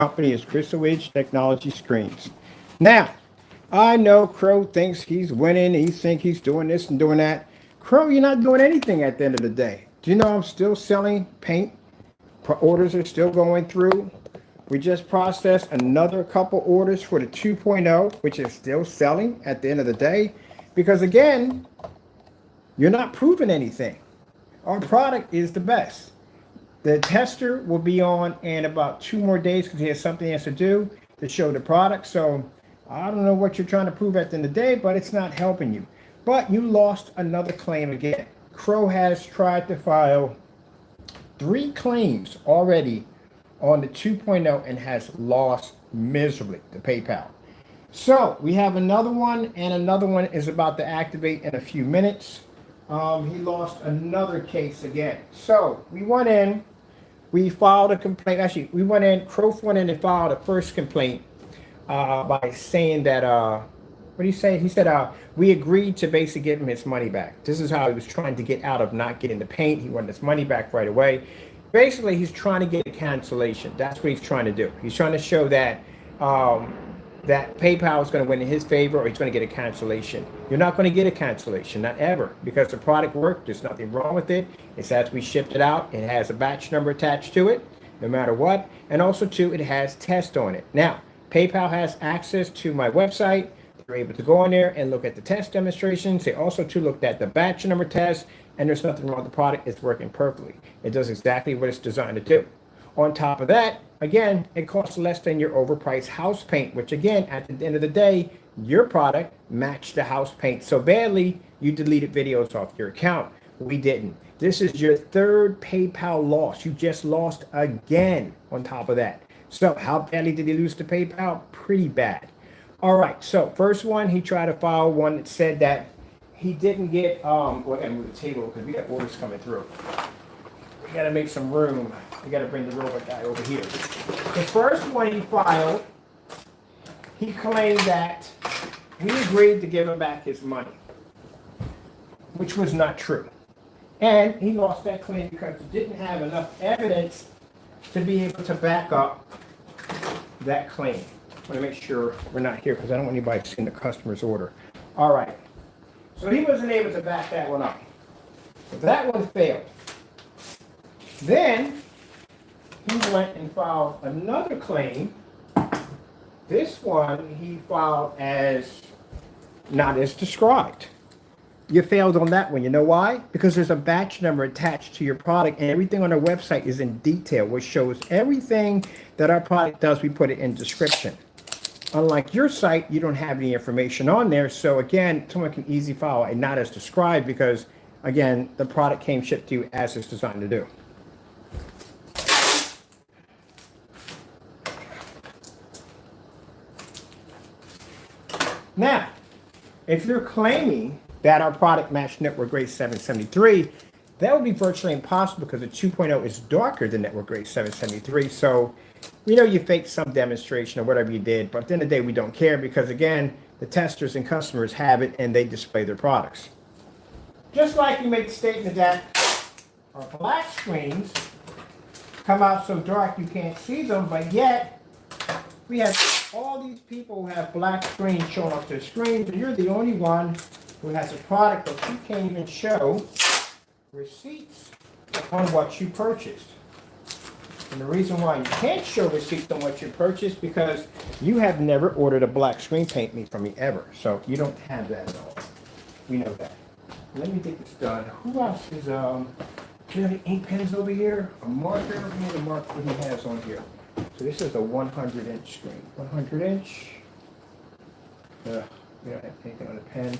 company is Crystal Edge Technology Screens. Now, I know Crow thinks he's winning. He thinks he's doing this and doing that. Crow, you're not doing anything at the end of the day. Do you know I'm still selling paint? Orders are still going through. We just processed another couple orders for the 2.0, which is still selling at the end of the day. Because again, you're not proving anything. Our product is the best. The tester will be on in about 2 more days because he has something he has to do to show the product. So I don't know what you're trying to prove at the end of the day, but it's not helping you. But you lost another claim again. Crow has tried to file 3 claims already on the 2.0 and has lost miserably to PayPal. So we have another one, and another one is about to activate in a few minutes. He lost another case again. So we went in, we filed a complaint. Actually, we went in, Crow went in and filed a first complaint by saying that, what did he say? He said, we agreed to basically give him his money back. This is how he was trying to get out of not getting the paint. He wanted his money back right away. Basically, he's trying to get a cancellation. That's what he's trying to do. He's trying to show that that PayPal is going to win in his favor, or he's going to get a cancellation. You're not going to get a cancellation, not ever, because the product worked. There's nothing wrong with it. It's as we shipped it out. It has a batch number attached to it, no matter what. And also, too, it has test on it. Now, PayPal has access to my website. They're able to go in there and look at the test demonstrations. They also, too, looked at the batch number test, and there's nothing wrong with the product. It's working perfectly. It does exactly what it's designed to do. On top of that, again, it costs less than your overpriced house paint, which again, at the end of the day, your product matched the house paint so badly, you deleted videos off your account. We didn't. This is your 3rd PayPal loss. You just lost again on top of that. So how badly did he lose to PayPal? Pretty bad. All right, so first one, he tried to file one that said that he didn't get, well, I gotta move the table because we got orders coming through. We gotta make some room. We got to bring the robot guy over here. The first one he filed, he claimed that we agreed to give him back his money, which was not true. And he lost that claim because he didn't have enough evidence to be able to back up that claim. I want to make sure we're not here because I don't want anybody seeing the customer's order. All right. So he wasn't able to back that one up. So that one failed. Then he went and filed another claim. This one he filed as not as described. You failed on that one. You know why? Because there's a batch number attached to your product, and everything on our website is in detail, which shows everything that our product does. We put it in description. Unlike your site, you don't have any information on there. So again, someone can easily file a not as described because, again, the product came shipped to you as it's designed to do. Now, if you're claiming that our product matched Network Grade 773, that would be virtually impossible because the 2.0 is darker than Network Grade 773. So we know you faked some demonstration or whatever you did, but at the end of the day, we don't care because, again, the testers and customers have it and they display their products. Just like you make the statement that our black screens come out so dark you can't see them, but yet we have all these people who have black screens showing off their screens, and you're the only one who has a product that you can't even show receipts on what you purchased. And the reason why you can't show receipts on what you purchased because you have never ordered a black screen paint from me ever. So you don't have that at all. We know that. Let me get this done. Who else is, do you have any ink pens over here? A marker? Let me mark what he has on here. So this is a 100-inch screen. 100-inch. We don't have anything on the pen.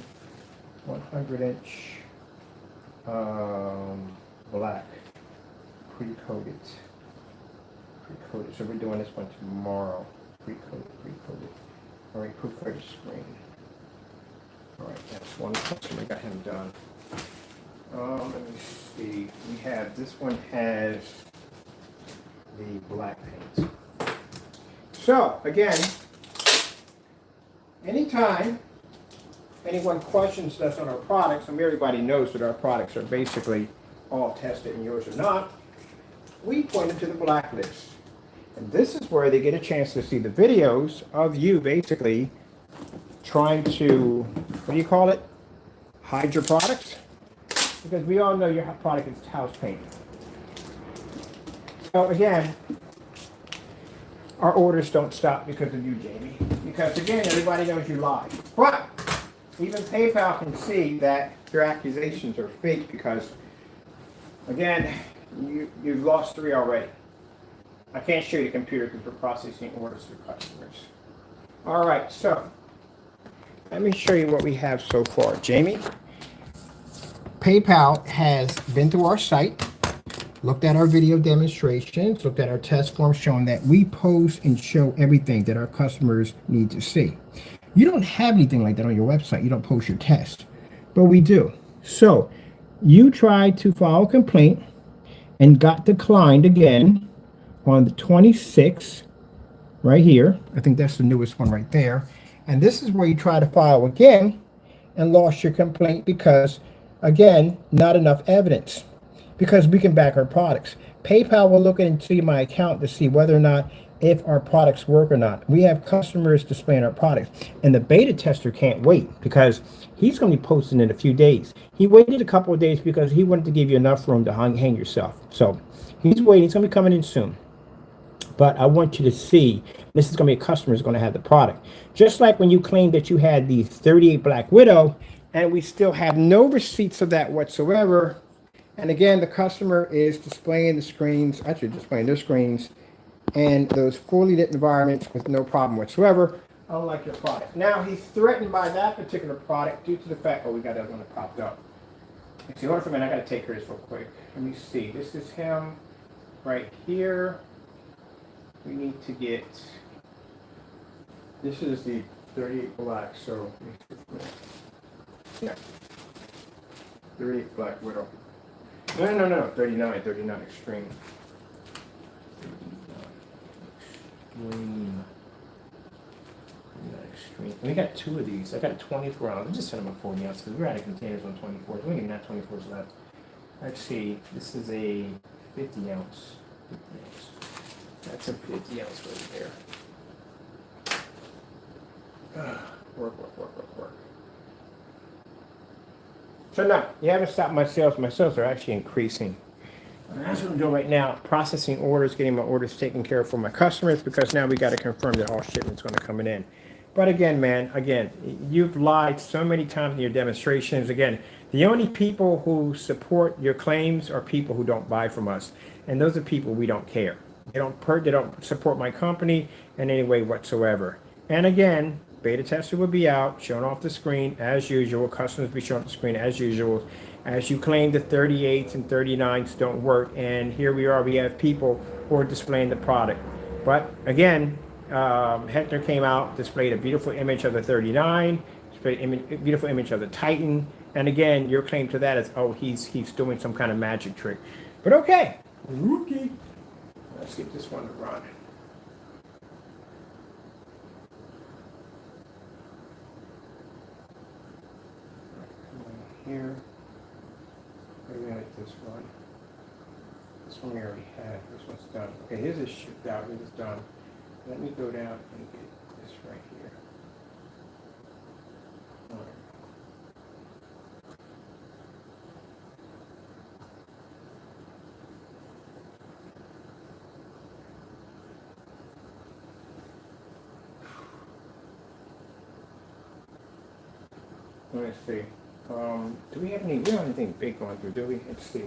100-inch. Black. Pre-coated. Pre-coated. So we're doing this one tomorrow. Pre-coated. All right, pre-coated screen. All right, that's one customer. Got him done. Let me see. We have, this one has the black paint. So, again, anytime anyone questions us on our products, and everybody knows that our products are basically all tested and yours are not, we point them to the blacklist. And this is where they get a chance to see the videos of you basically trying to, what do you call it? Hide your products? Because we all know your product is house paint. So again, our orders don't stop because of you, Jamie. Because again, everybody knows you lie. But even PayPal can see that your accusations are fake because, again, you've lost 3 already. I can't show you the computer because we're processing orders for customers. All right, so let me show you what we have so far. Jamie, PayPal has been to our site, looked at our video demonstrations, looked at our test forms showing that we post and show everything that our customers need to see. You don't have anything like that on your website. You don't post your test, but we do. So you tried to file a complaint and got declined again on the 26th, right here. I think that's the newest one right there. And this is where you try to file again and lost your complaint because, again, not enough evidence. Because we can back our products. PayPal will look into my account to see whether or not if our products work or not. We have customers displaying our products. And the beta tester can't wait because he's going to be posting in a few days. He waited a couple of days because he wanted to give you enough room to hang yourself. So he's waiting. He's going to be coming in soon. But I want you to see, this is going to be a customer who's going to have the product. Just like when you claimed that you had the 38 Black Widow, and we still have no receipts of that whatsoever. And again, the customer is displaying the screens, actually displaying their screens, and those fully lit environments with no problem whatsoever, unlike your product. Now, he's threatened by that particular product due to the fact, oh, we got that one that popped up. See, hold on for a minute, I got to take care of this real quick. Let me see, this is him right here. We need to get, this is the 38 Black, so, yeah, 38 Black Widow. No, 39 Extreme. Extreme. We got 2 of these. I got 24 ounce. I just sent them a 40 ounce because we're out of containers on 24s. We don't even have 24s left. Let's see. This is a 50 ounce. 50 ounce. That's a 50 ounce right there. Work. So now, you haven't stopped my sales. My sales are actually increasing. And that's what I'm doing right now. Processing orders, getting my orders taken care of for my customers because now we got to confirm that all shipments going to come in. But again, man, you've lied so many times in your demonstrations. Again, the only people who support your claims are people who don't buy from us. And those are people we don't care. They don't support my company in any way whatsoever. And again, beta tester will be out, showing off the screen as usual. Customers will be showing off the screen as usual. As you claim the 38s and 39s don't work. And here we are, we have people who are displaying the product. But again, Hector came out, displayed a beautiful image of the 39, displayed a beautiful image of the Titan. And again, your claim to that is, oh, he's doing some kind of magic trick. But okay, rookie. Let's get this one to run. Here. Maybe like this one. This one we already had. This one's done. Okay, his is shipped out. His is done. Let me go down and get this right here. All right. Let's see. Do we have we don't have anything big going through, do we? Let's see.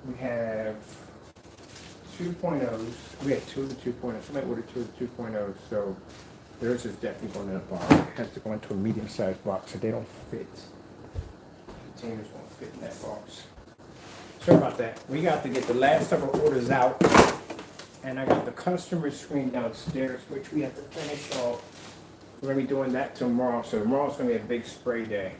We have 2.0s. We have 2 of the 2.0s. Somebody ordered 2 of the 2.0s, so theirs is definitely going in a box. It has to go into a medium-sized box, so they don't fit. Containers won't fit in that box. Sorry about that. We got to get the last of our orders out, and I got the customer screen downstairs, which we have to finish off. We're going to be doing that tomorrow, so tomorrow's going to be a big spray day.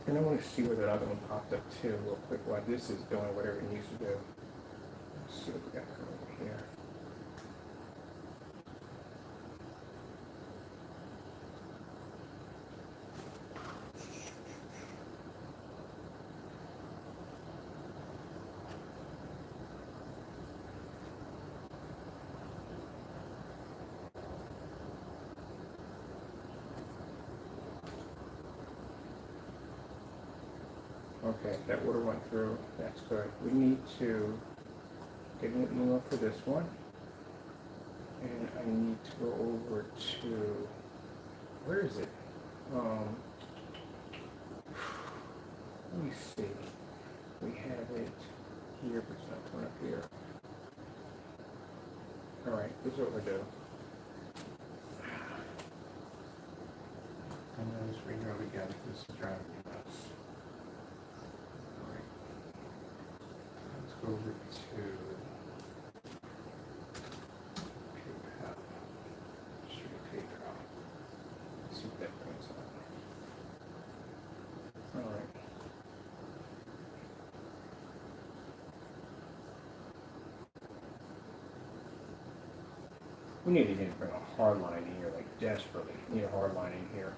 And I want to see where that other one popped up too, real quick, while this is doing whatever it needs to do. Let's see what we got going over here. Okay, that order went through. That's good. We need to get an email for this one. And I need to go over to, where is it? Let me see. We have it here, but it's not coming up here. All right, this is what we're doing. I know this right here we got it. This is driving me nuts. All right. Let's go over to PayPal. Straight PayPal. Let's see what that brings up. All right. We need to bring a hard line in here, like desperately. We need a hard line in here.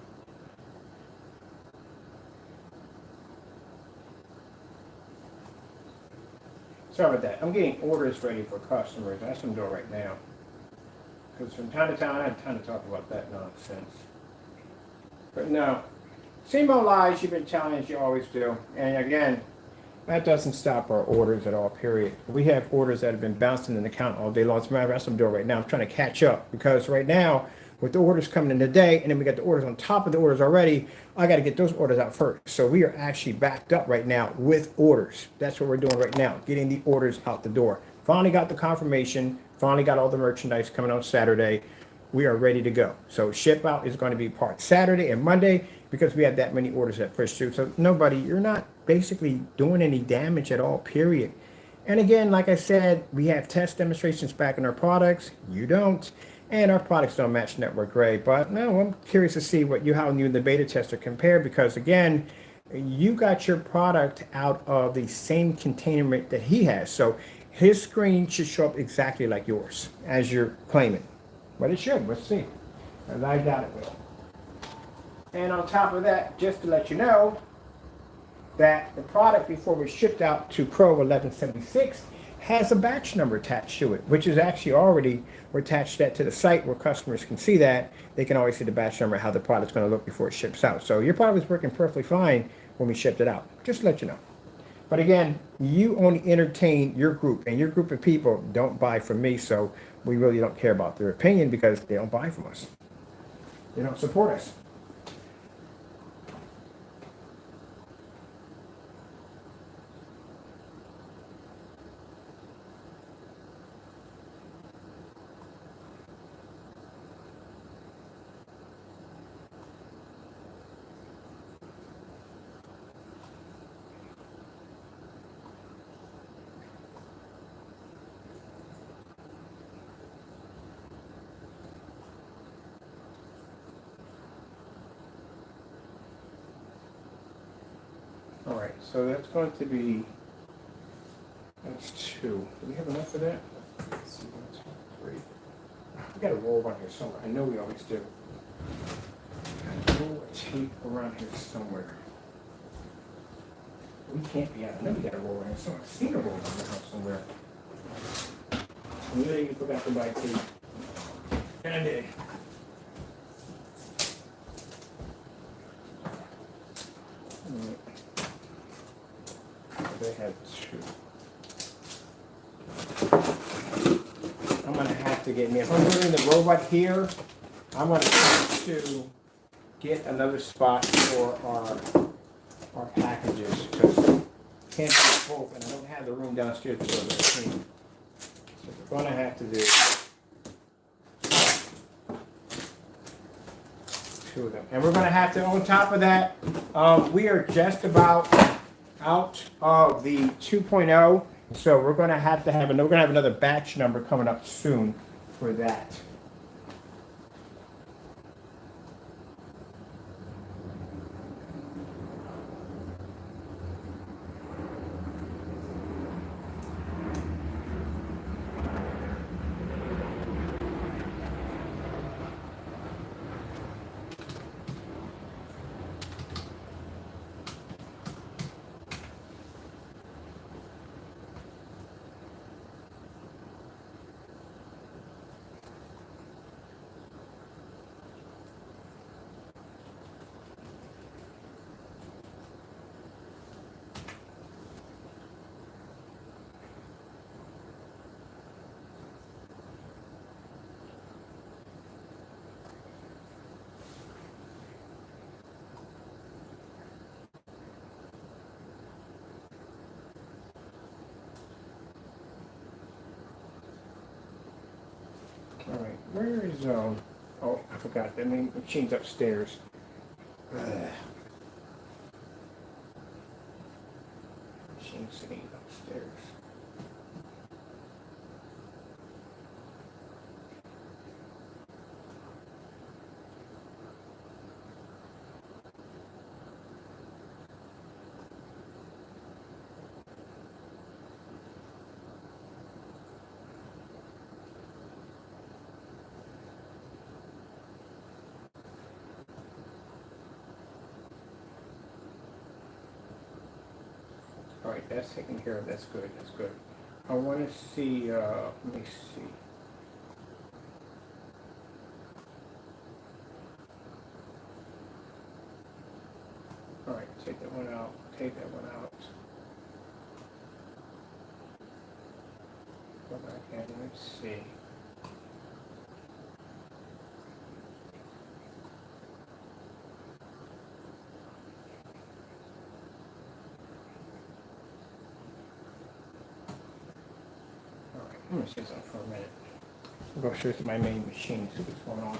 Sorry about that. I'm getting orders ready for customers. That's what I'm doing right now. Because from time to time, I have time to talk about that nonsense. But no, same old lies you've been telling us you always do. And again, that doesn't stop our orders at all, period. We have orders that have been bouncing in the account all day long. As a matter of fact, that's what I'm doing right now. I'm trying to catch up because right now, with the orders coming in today, and then we got the orders on top of the orders already, I got to get those orders out first. So we are actually backed up right now with orders. That's what we're doing right now, getting the orders out the door. Finally got the confirmation, finally got all the merchandise coming on Saturday. We are ready to go. So ship out is going to be part Saturday and Monday because we had that many orders that pushed through. So nobody, you're not basically doing any damage at all, period. And again, like I said, we have test demonstrations back in our products. You don't. And our products don't match network grade. But no, I'm curious to see what how you and the beta tester compare because again, you got your product out of the same containment that he has. So his screen should show up exactly like yours as you're claiming. But it should. Let's see. And I doubt it will. And on top of that, just to let you know that the product before it was shipped out to Crow1176 has a batch number attached to it, which is actually already, we're attached that to the site where customers can see that. They can always see the batch number, how the product's going to look before it ships out. So your product was working perfectly fine when we shipped it out. Just to let you know. But again, you only entertain your group, and your group of people don't buy from me, so we really don't care about their opinion because they don't buy from us. They don't support us. All right, so that's going to be, that's 2. Do we have enough of that? Let's see, 1, 2, 3. We got a roll around here somewhere. I know we always do. I know a tape around here somewhere. We can't be out. I know we got a roll around here somewhere. I've seen a roll around the house somewhere. We didn't even forgot to buy tape. And I did. They have 2. I'm going to have to get me, if I'm doing the robot here, I'm going to have to get another spot for our packages because I can't do both and I don't have the room downstairs to go to the machine. So we're going to have to do 2 of them. And we're going to have to, on top of that, we are just about out of the 2.0, so we're going to have another batch number coming up soon for that. zone. Oh, I forgot. The machine's upstairs. Machine's sitting upstairs. All right, that's taken care of. That's good. That's good. I want to see. Let me see. All right, take that one out. Take that one out. Go back in. Let's see. I'm going to say something for a minute. I'll go straight to my main machine, see what's going on.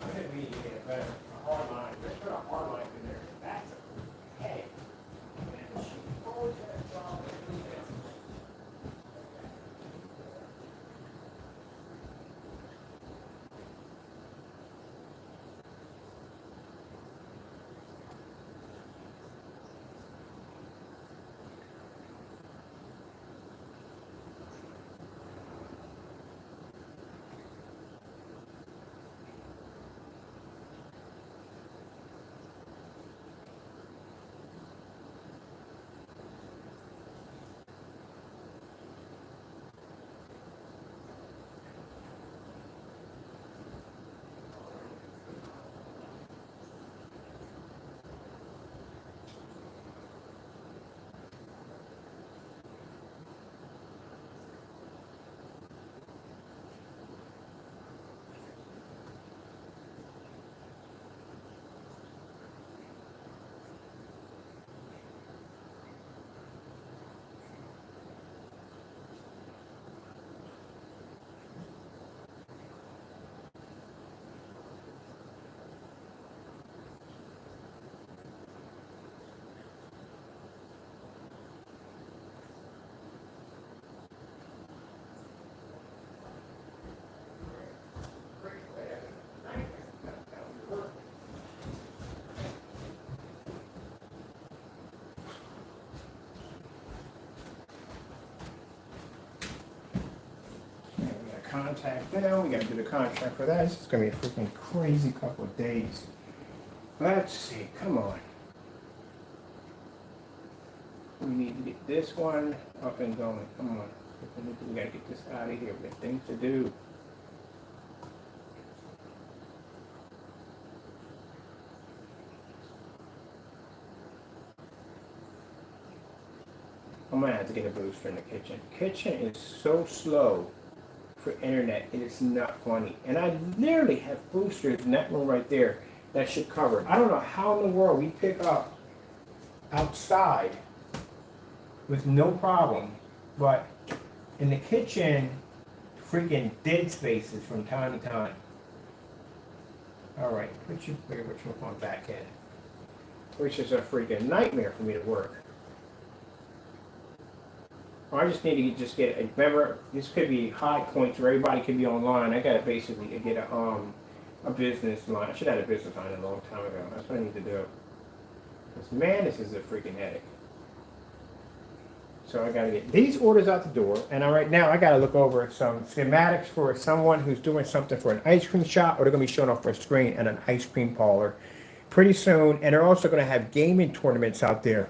I didn't need to get a hard line. Let's put a hard line in there. That's a headache. That machine always has problems. Contact them. We got to do the contract for that. This is going to be a freaking crazy couple of days. Let's see. Come on. We need to get this one up and going. Come on. We got to get this out of here. We got things to do. I'm going to have to get a booster in the kitchen. Kitchen is so slow for internet, it is not funny. And I literally have boosters in that room right there that should cover it. I don't know how in the world we pick up outside with no problem, but in the kitchen, freaking dead spaces from time to time. All right, put your phone back in, which is a freaking nightmare for me to work. I just need to just get a, remember, this could be high points where everybody could be online. I got to basically get a business line. I should have had a business line a long time ago. That's what I need to do. Because, man, this is a freaking headache. So I got to get these orders out the door. And right now I got to look over some schematics for someone who's doing something for an ice cream shop, or they're going to be showing off their screen at an ice cream parlor pretty soon. And they're also going to have gaming tournaments out there.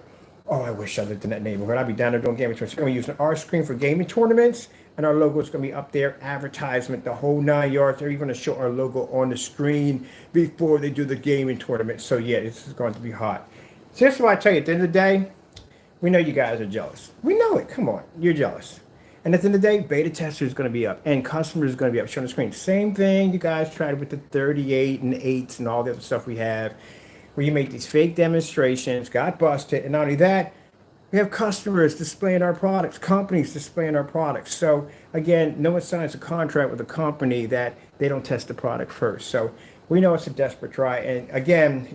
Oh, I wish I lived in that neighborhood. I'd be down there doing gaming tournaments. We're going to be using our screen for gaming tournaments, and our logo is going to be up there, advertisement, the whole 9 yards. They're even going to show our logo on the screen before they do the gaming tournament. So, yeah, this is going to be hot. So, that's what I tell you. At the end of the day, we know you guys are jealous. We know it. Come on. You're jealous. And at the end of the day, beta tester is going to be up, and customers is going to be up, showing the screen. Same thing you guys tried with the 38 and 8s and all the other stuff we have, where you make these fake demonstrations, got busted, and not only that, We have customers displaying our products, companies displaying our products. So again, no one signs a contract with a company that they don't test the product first. So we know it's a desperate try. And again,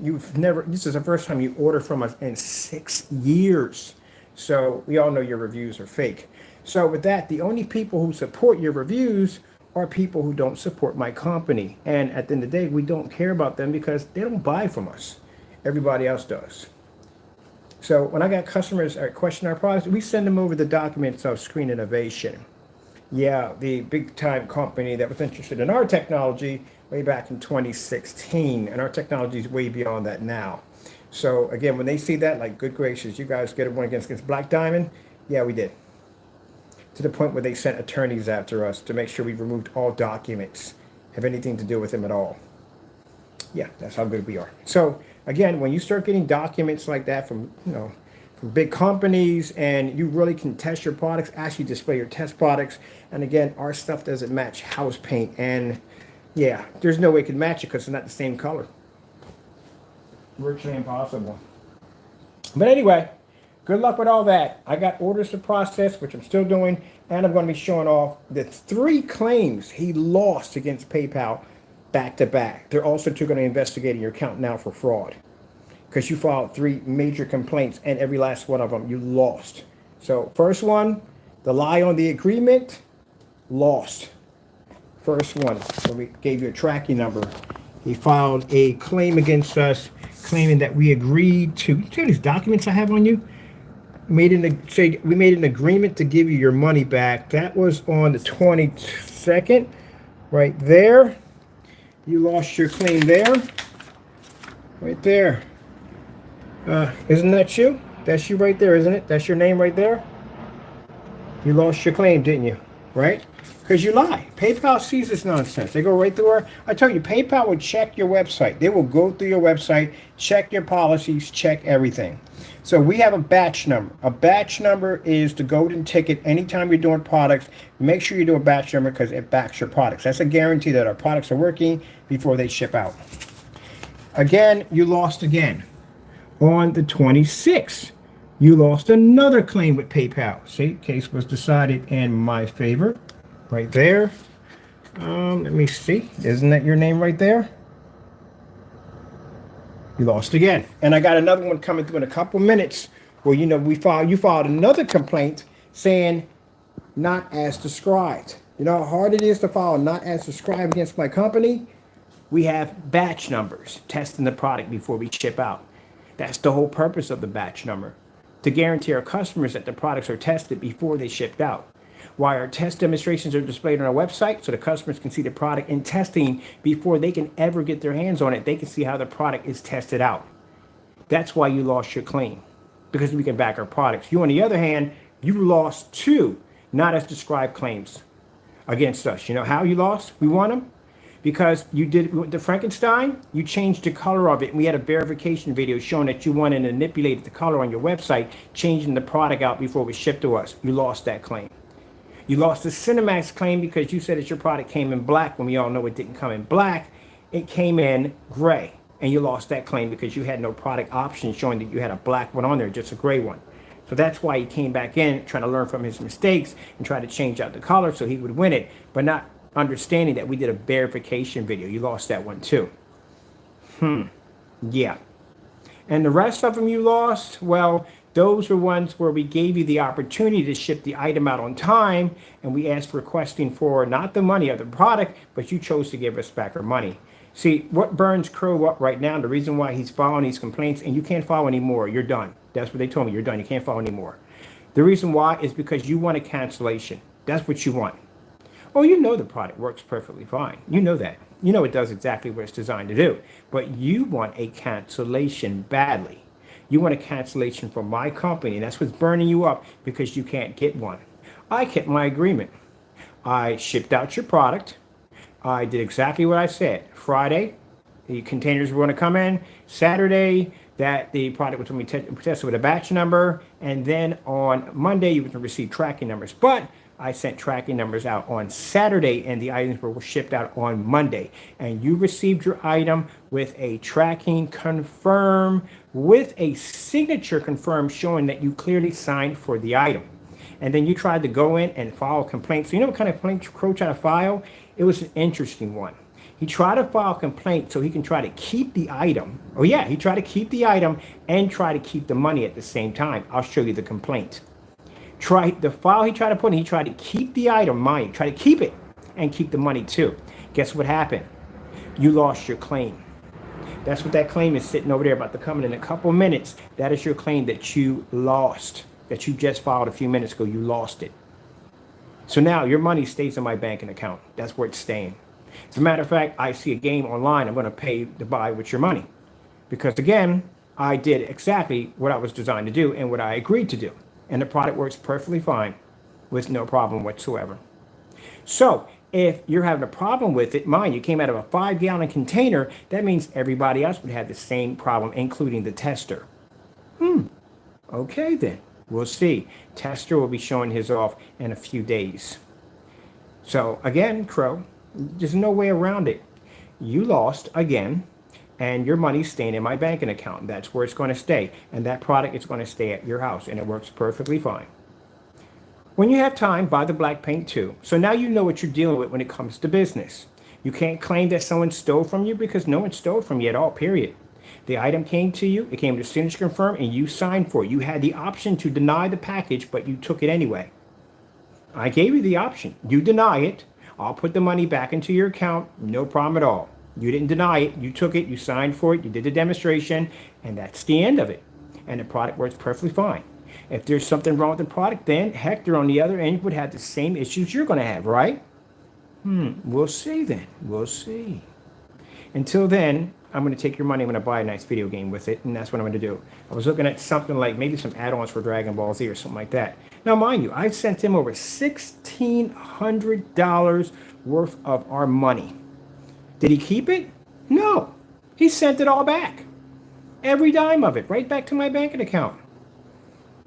this is the first time you order from us in 6 years. So we all know your reviews are fake. So with that, the only people who support your reviews are people who don't support my company. And at the end of the day, we don't care about them because they don't buy from us. Everybody else does. So when I got customers that question our products, we send them over the documents of Screen Innovation. Yeah, the big time company that was interested in our technology way back in 2016. And our technology is way beyond that now. So again, when they see that, like, good gracious, you guys get one against Black Diamond? Yeah, we did. To the point where they sent attorneys after us to make sure we removed all documents, have anything to do with them at all. Yeah, that's how good we are. So again, when you start getting documents like that from, from big companies, and you really can test your products, actually display your test products. And again, our stuff doesn't match house paint. And yeah, there's no way it can match it because it's not the same color. Virtually impossible. But anyway, good luck with all that. I got orders to process, which I'm still doing. And I'm going to be showing off the 3 claims he lost against PayPal back to back. They're also going to investigate your account now for fraud because you filed 3 major complaints and every last one of them you lost. So first one, the lie on the agreement, lost. First one, when we gave you a tracking number, he filed a claim against us claiming that we agreed to, you see these documents I have on you? We made an agreement to give you your money back. That was on the 22nd, right there. You lost your claim there, right there. Isn't that you? That's you right there, isn't it? That's your name right there. You lost your claim, didn't you? Right? Because you lie. PayPal sees this nonsense. They go right through our, I tell you, PayPal will check your website. They will go through your website, check your policies, check everything. So we have a batch number. A batch number is the golden ticket. Anytime you're doing products, make sure you do a batch number because it backs your products. That's a guarantee that our products are working before they ship out. Again, you lost again. On the 26th, you lost another claim with PayPal. See, case was decided in my favor. Right there. Let me see. Isn't that your name right there? You lost again. And I got another one coming through in a couple minutes where, you filed another complaint saying not as described. You know how hard it is to file not as described against my company? We have batch numbers testing the product before we ship out. That's the whole purpose of the batch number, to guarantee our customers that the products are tested before they shipped out. Why our test demonstrations are displayed on our website so the customers can see the product in testing before they can ever get their hands on it. They can see how the product is tested out. That's why you lost your claim, because we can back our products. You, on the other hand, you lost 2 not as described claims against us. You know how you lost? We won them because you did the Frankenstein. You changed the color of it. And we had a verification video showing that you went and manipulated the color on your website, changing the product out before it was shipped to us. You lost that claim. You lost the Cinemax claim because you said that your product came in black when we all know it didn't come in black. It came in gray. And you lost that claim because you had no product option showing that you had a black one on there, just a gray one. So that's why he came back in, trying to learn from his mistakes and try to change out the color so he would win it, but not understanding that we did a verification video. You lost that one too. Yeah. And the rest of them you lost, well, those were ones where we gave you the opportunity to ship the item out on time, and we asked requesting for not the money of the product, but you chose to give us back our money. See, what burns Crow up right now, the reason why he's filing these complaints, and you can't file anymore, you're done. That's what they told me, you're done, you can't file anymore. The reason why is because you want a cancellation. That's what you want. Oh, you know the product works perfectly fine. You know that. You know it does exactly what it's designed to do. But you want a cancellation badly. You want a cancellation from my company, and that's what's burning you up because you can't get one. I kept my agreement. I shipped out your product. I did exactly what I said. Friday, the containers were going to come in. Saturday, that the product was going to be tested with a batch number. And then on Monday, you were going to receive tracking numbers. But I sent tracking numbers out on Saturday and the items were shipped out on Monday. And you received your item with a tracking confirm, with a signature confirm showing that you clearly signed for the item. And then you tried to go in and file a complaint. So you know what kind of complaint Crow tried to file? It was an interesting one. He tried to file a complaint so he can try to keep the item. Oh yeah, he tried to keep the item and try to keep the money at the same time. I'll show you the complaint. The file he tried to put in, he tried to keep the item, mind you, try to keep it and keep the money too. Guess what happened? You lost your claim. That's what that claim is sitting over there about to come in a couple of minutes. That is your claim that you lost, that you just filed a few minutes ago. You lost it. So now your money stays in my banking account. That's where it's staying. As a matter of fact, I see a game online, I'm going to pay to buy with your money. Because again, I did exactly what I was designed to do and what I agreed to do. And the product works perfectly fine with no problem whatsoever. So if you're having a problem with it, mind you came out of a 5-gallon container, that means everybody else would have the same problem, including the tester. Okay then, we'll see. Tester will be showing his off in a few days. So again, Crow, there's no way around it. You lost again, and your money's staying in my banking account. That's where it's going to stay. And that product is going to stay at your house, and it works perfectly fine. When you have time, buy the black paint too. So now you know what you're dealing with when it comes to business. You can't claim that someone stole from you because no one stole from you at all, period. The item came to you, it came to signature confirm, and you signed for it. You had the option to deny the package, but you took it anyway. I gave you the option. You deny it, I'll put the money back into your account, no problem at all. You didn't deny it, you took it, you signed for it, you did the demonstration, and that's the end of it. And the product works perfectly fine. If there's something wrong with the product, then Hector on the other end would have the same issues you're going to have, right? We'll see then. We'll see. Until then, I'm going to take your money, I'm going to buy a nice video game with it, and that's what I'm going to do. I was looking at something like maybe some add-ons for Dragon Ball Z or something like that. Now, mind you, I sent him over $1,600 worth of our money. Did he keep it? No. He sent it all back. Every dime of it, right back to my banking account.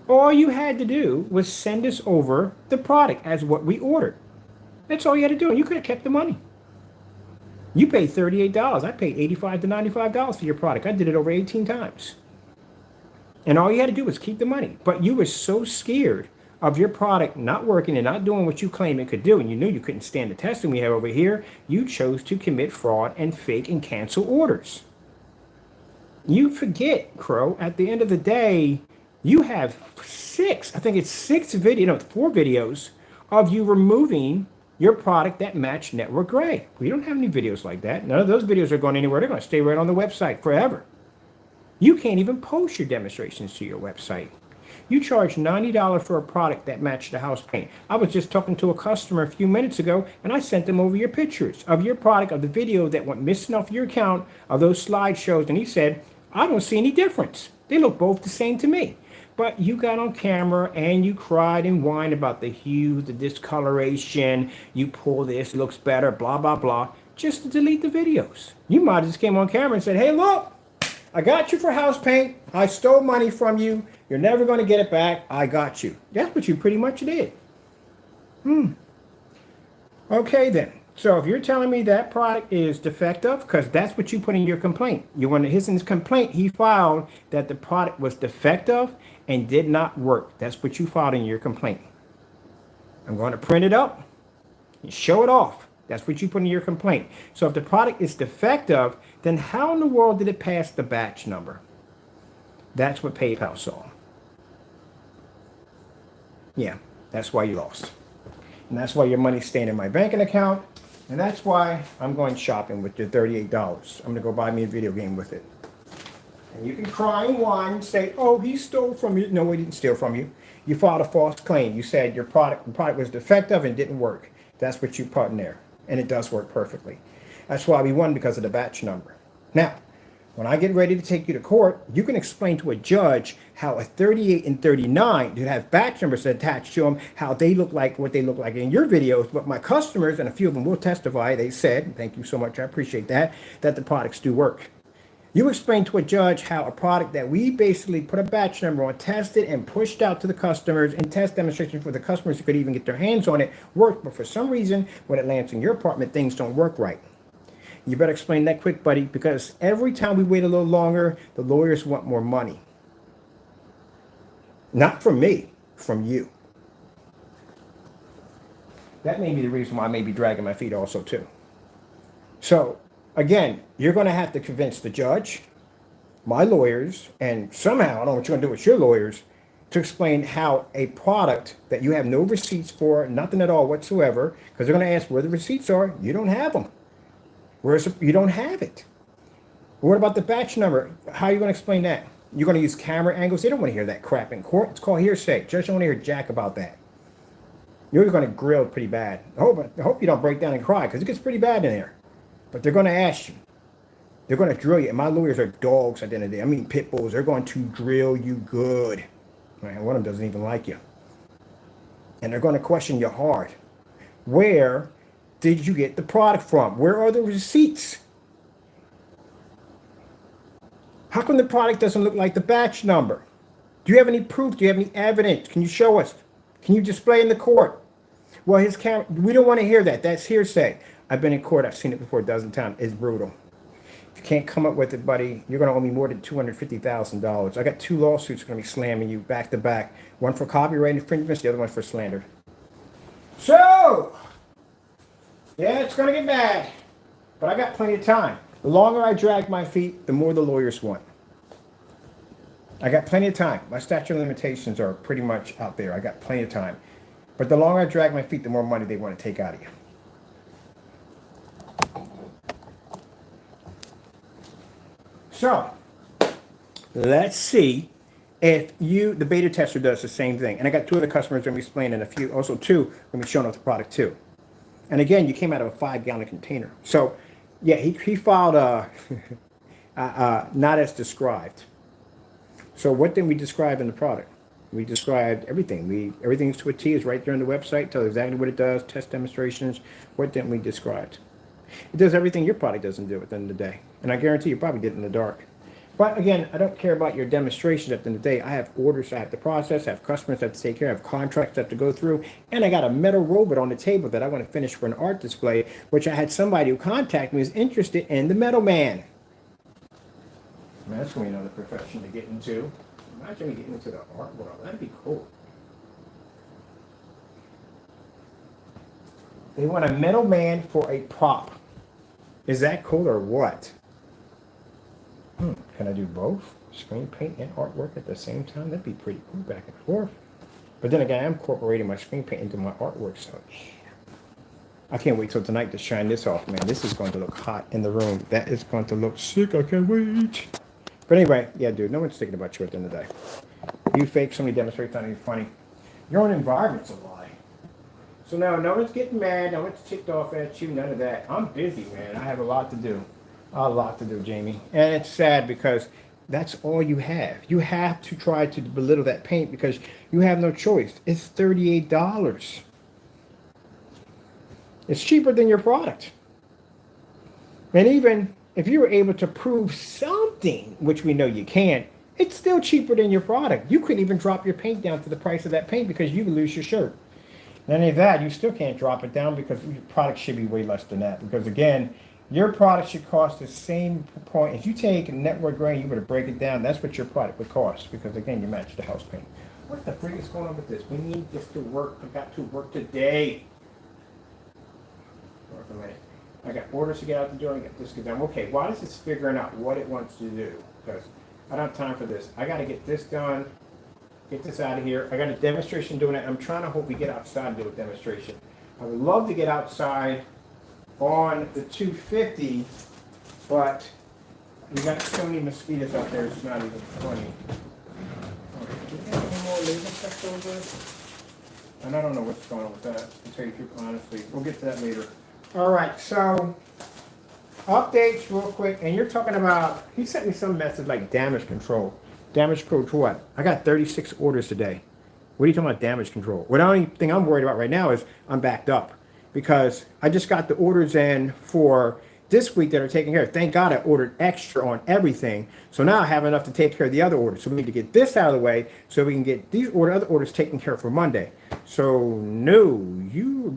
All you had to do was send us over the product as what we ordered. That's all you had to do, and you could have kept the money. You paid $38. I paid $85 to $95 for your product. I did it over 18 times. And all you had to do was keep the money. But you were so scared of your product not working and not doing what you claim it could do, and you knew you couldn't stand the testing we have over here, you chose to commit fraud and fake and cancel orders. You forget, Crow, at the end of the day, you have 4 videos of you removing your product that matched Network Gray. We don't have any videos like that. None of those videos are going anywhere. They're going to stay right on the website forever. You can't even post your demonstrations to your website. You charge $90 for a product that matched the house paint. I was just talking to a customer a few minutes ago, and I sent them over your pictures of your product, of the video that went missing off your account, of those slideshows, and he said, I don't see any difference. They look both the same to me. But you got on camera and you cried and whined about the hue, the discoloration, you pull this, looks better, blah, blah, blah, just to delete the videos. You might have just came on camera and said, hey, look, I got you for house paint. I stole money from you. You're never going to get it back. I got you. That's what you pretty much did. Okay, then. So if you're telling me that product is defective, because that's what you put in your complaint. In his complaint, he filed that the product was defective and did not work. That's what you filed in your complaint. I'm going to print it up and show it off. That's what you put in your complaint. So if the product is defective, then how in the world did it pass the batch number? That's what PayPal saw. Yeah, that's why you lost. And that's why your money's staying in my banking account. And that's why I'm going shopping with your $38. I'm going to go buy me a video game with it. And you can cry and whine and say, oh, he stole from you. No, he didn't steal from you. You filed a false claim. You said the product was defective and didn't work. That's what you put in there. And it does work perfectly. That's why we won, because of the batch number. Now, when I get ready to take you to court, you can explain to a judge how a 38 and 39 that have batch numbers attached to them, how they look like what they look like in your videos. But my customers, and a few of them will testify, they said, thank you so much, I appreciate that, that the products do work. You explain to a judge how a product that we basically put a batch number on, tested and pushed out to the customers in test demonstrations for the customers who could even get their hands on it worked, but for some reason, when it lands in your apartment, things don't work right. You better explain that quick, buddy, because every time we wait a little longer, the lawyers want more money. Not from me, from you. That may be the reason why I may be dragging my feet also too. So again, you're going to have to convince the judge, my lawyers, and somehow, I don't know what you're going to do with your lawyers, to explain how a product that you have no receipts for, nothing at all whatsoever, because they're going to ask where the receipts are. You don't have them. You don't have it. What about the batch number? How are you going to explain that? You're going to use camera angles? They don't want to hear that crap in court. It's called hearsay. Judge don't want to hear jack about that. You're going to grill pretty bad. I hope you don't break down and cry, because it gets pretty bad in there. But they're going to ask you. They're going to drill you. And my lawyers are dogs at the end of the day. I mean pit bulls. They're going to drill you good. Man, one of them doesn't even like you. And they're going to question you hard. Where did you get the product from? Where are the receipts? How come the product doesn't look like the batch number? Do you have any proof? Do you have any evidence? Can you show us? Can you display in the court? Well, his camera, we don't want to hear that. That's hearsay. I've been in court. I've seen it before a dozen times. It's brutal. If you can't come up with it, buddy, you're going to owe me more than $250,000. I got 2 lawsuits going to be slamming you back to back. One for copyright infringements, the other one for slander. So, yeah, it's going to get bad. But I got plenty of time. The longer I drag my feet, the more the lawyers want. I got plenty of time. My statute of limitations are pretty much out there. I got plenty of time. But the longer I drag my feet, the more money they want to take out of you. So, let's see if the beta tester does the same thing. And I got 2 other customers going to be explaining, and a few, also 2 going to be showing off the product too. And again, you came out of a 5-gallon container. So, yeah, he filed not as described. So what did we describe in the product? We described everything. Everything's to a T is right there on the website. Tells exactly what it does, test demonstrations. What didn't we describe? It does everything your product doesn't do at the end of the day. And I guarantee you probably did it in the dark. But again, I don't care about your demonstrations at the end of the day. I have orders I have to process, I have customers I have to take care of, contracts I have to go through, and I got a metal robot on the table that I want to finish for an art display, which I had somebody who contacted me who's interested in the metal man. Man, that's going to be another profession to get into. Imagine me getting into the art world. That'd be cool. They want a metal man for a prop. Is that cool or what? Can I do both? Screen paint and artwork at the same time? That'd be pretty cool back and forth. But then again, I'm incorporating my screen paint into my artwork, so yeah. I can't wait till tonight to shine this off, man. This is going to look hot in the room. That is going to look sick. I can't wait. But anyway, yeah, dude, no one's thinking about you at the end of the day. You fake somebody demonstrates not even funny. Your own environment's a lie. So no one's getting mad. No one's ticked off at you. None of that. I'm busy, man. I have a lot to do. A lot to do, Jamie. And it's sad because that's all you have. You have to try to belittle that paint because you have no choice. It's $38. It's cheaper than your product. And even if you were able to prove something, which we know you can't, it's still cheaper than your product. You couldn't even drop your paint down to the price of that paint because you would lose your shirt. And any of that, you still can't drop it down because your product should be way less than that. Because again, your product should cost the same point. If you take network grain, you were to break it down, that's what your product would cost. Because again, you match the house paint. What the freak is going on with this? We need this to work. I got to work today. Work a minute. I got orders to get out the door and get this to get done. Okay, while this is figuring out what it wants to do, because I don't have time for this. I got to get this done, get this out of here. I got a demonstration doing it. I'm trying to hope we get outside and do a demonstration. I would love to get outside on the 250, but we got so many mosquitoes out there, it's not even funny. Do we have any more laser effects over? And I don't know what's going on with that, to tell you the truth, honestly. We'll get to that later. All right, so updates real quick, and you're talking about, he sent me some message like damage control. Damage control for what? I got 36 orders today. What are you talking about damage control? Well, the only thing I'm worried about right now is I'm backed up because I just got the orders in for this week that are taken care of. Thank God I ordered extra on everything. So now I have enough to take care of the other orders. So we need to get this out of the way so we can get these other orders taken care of for Monday. So no,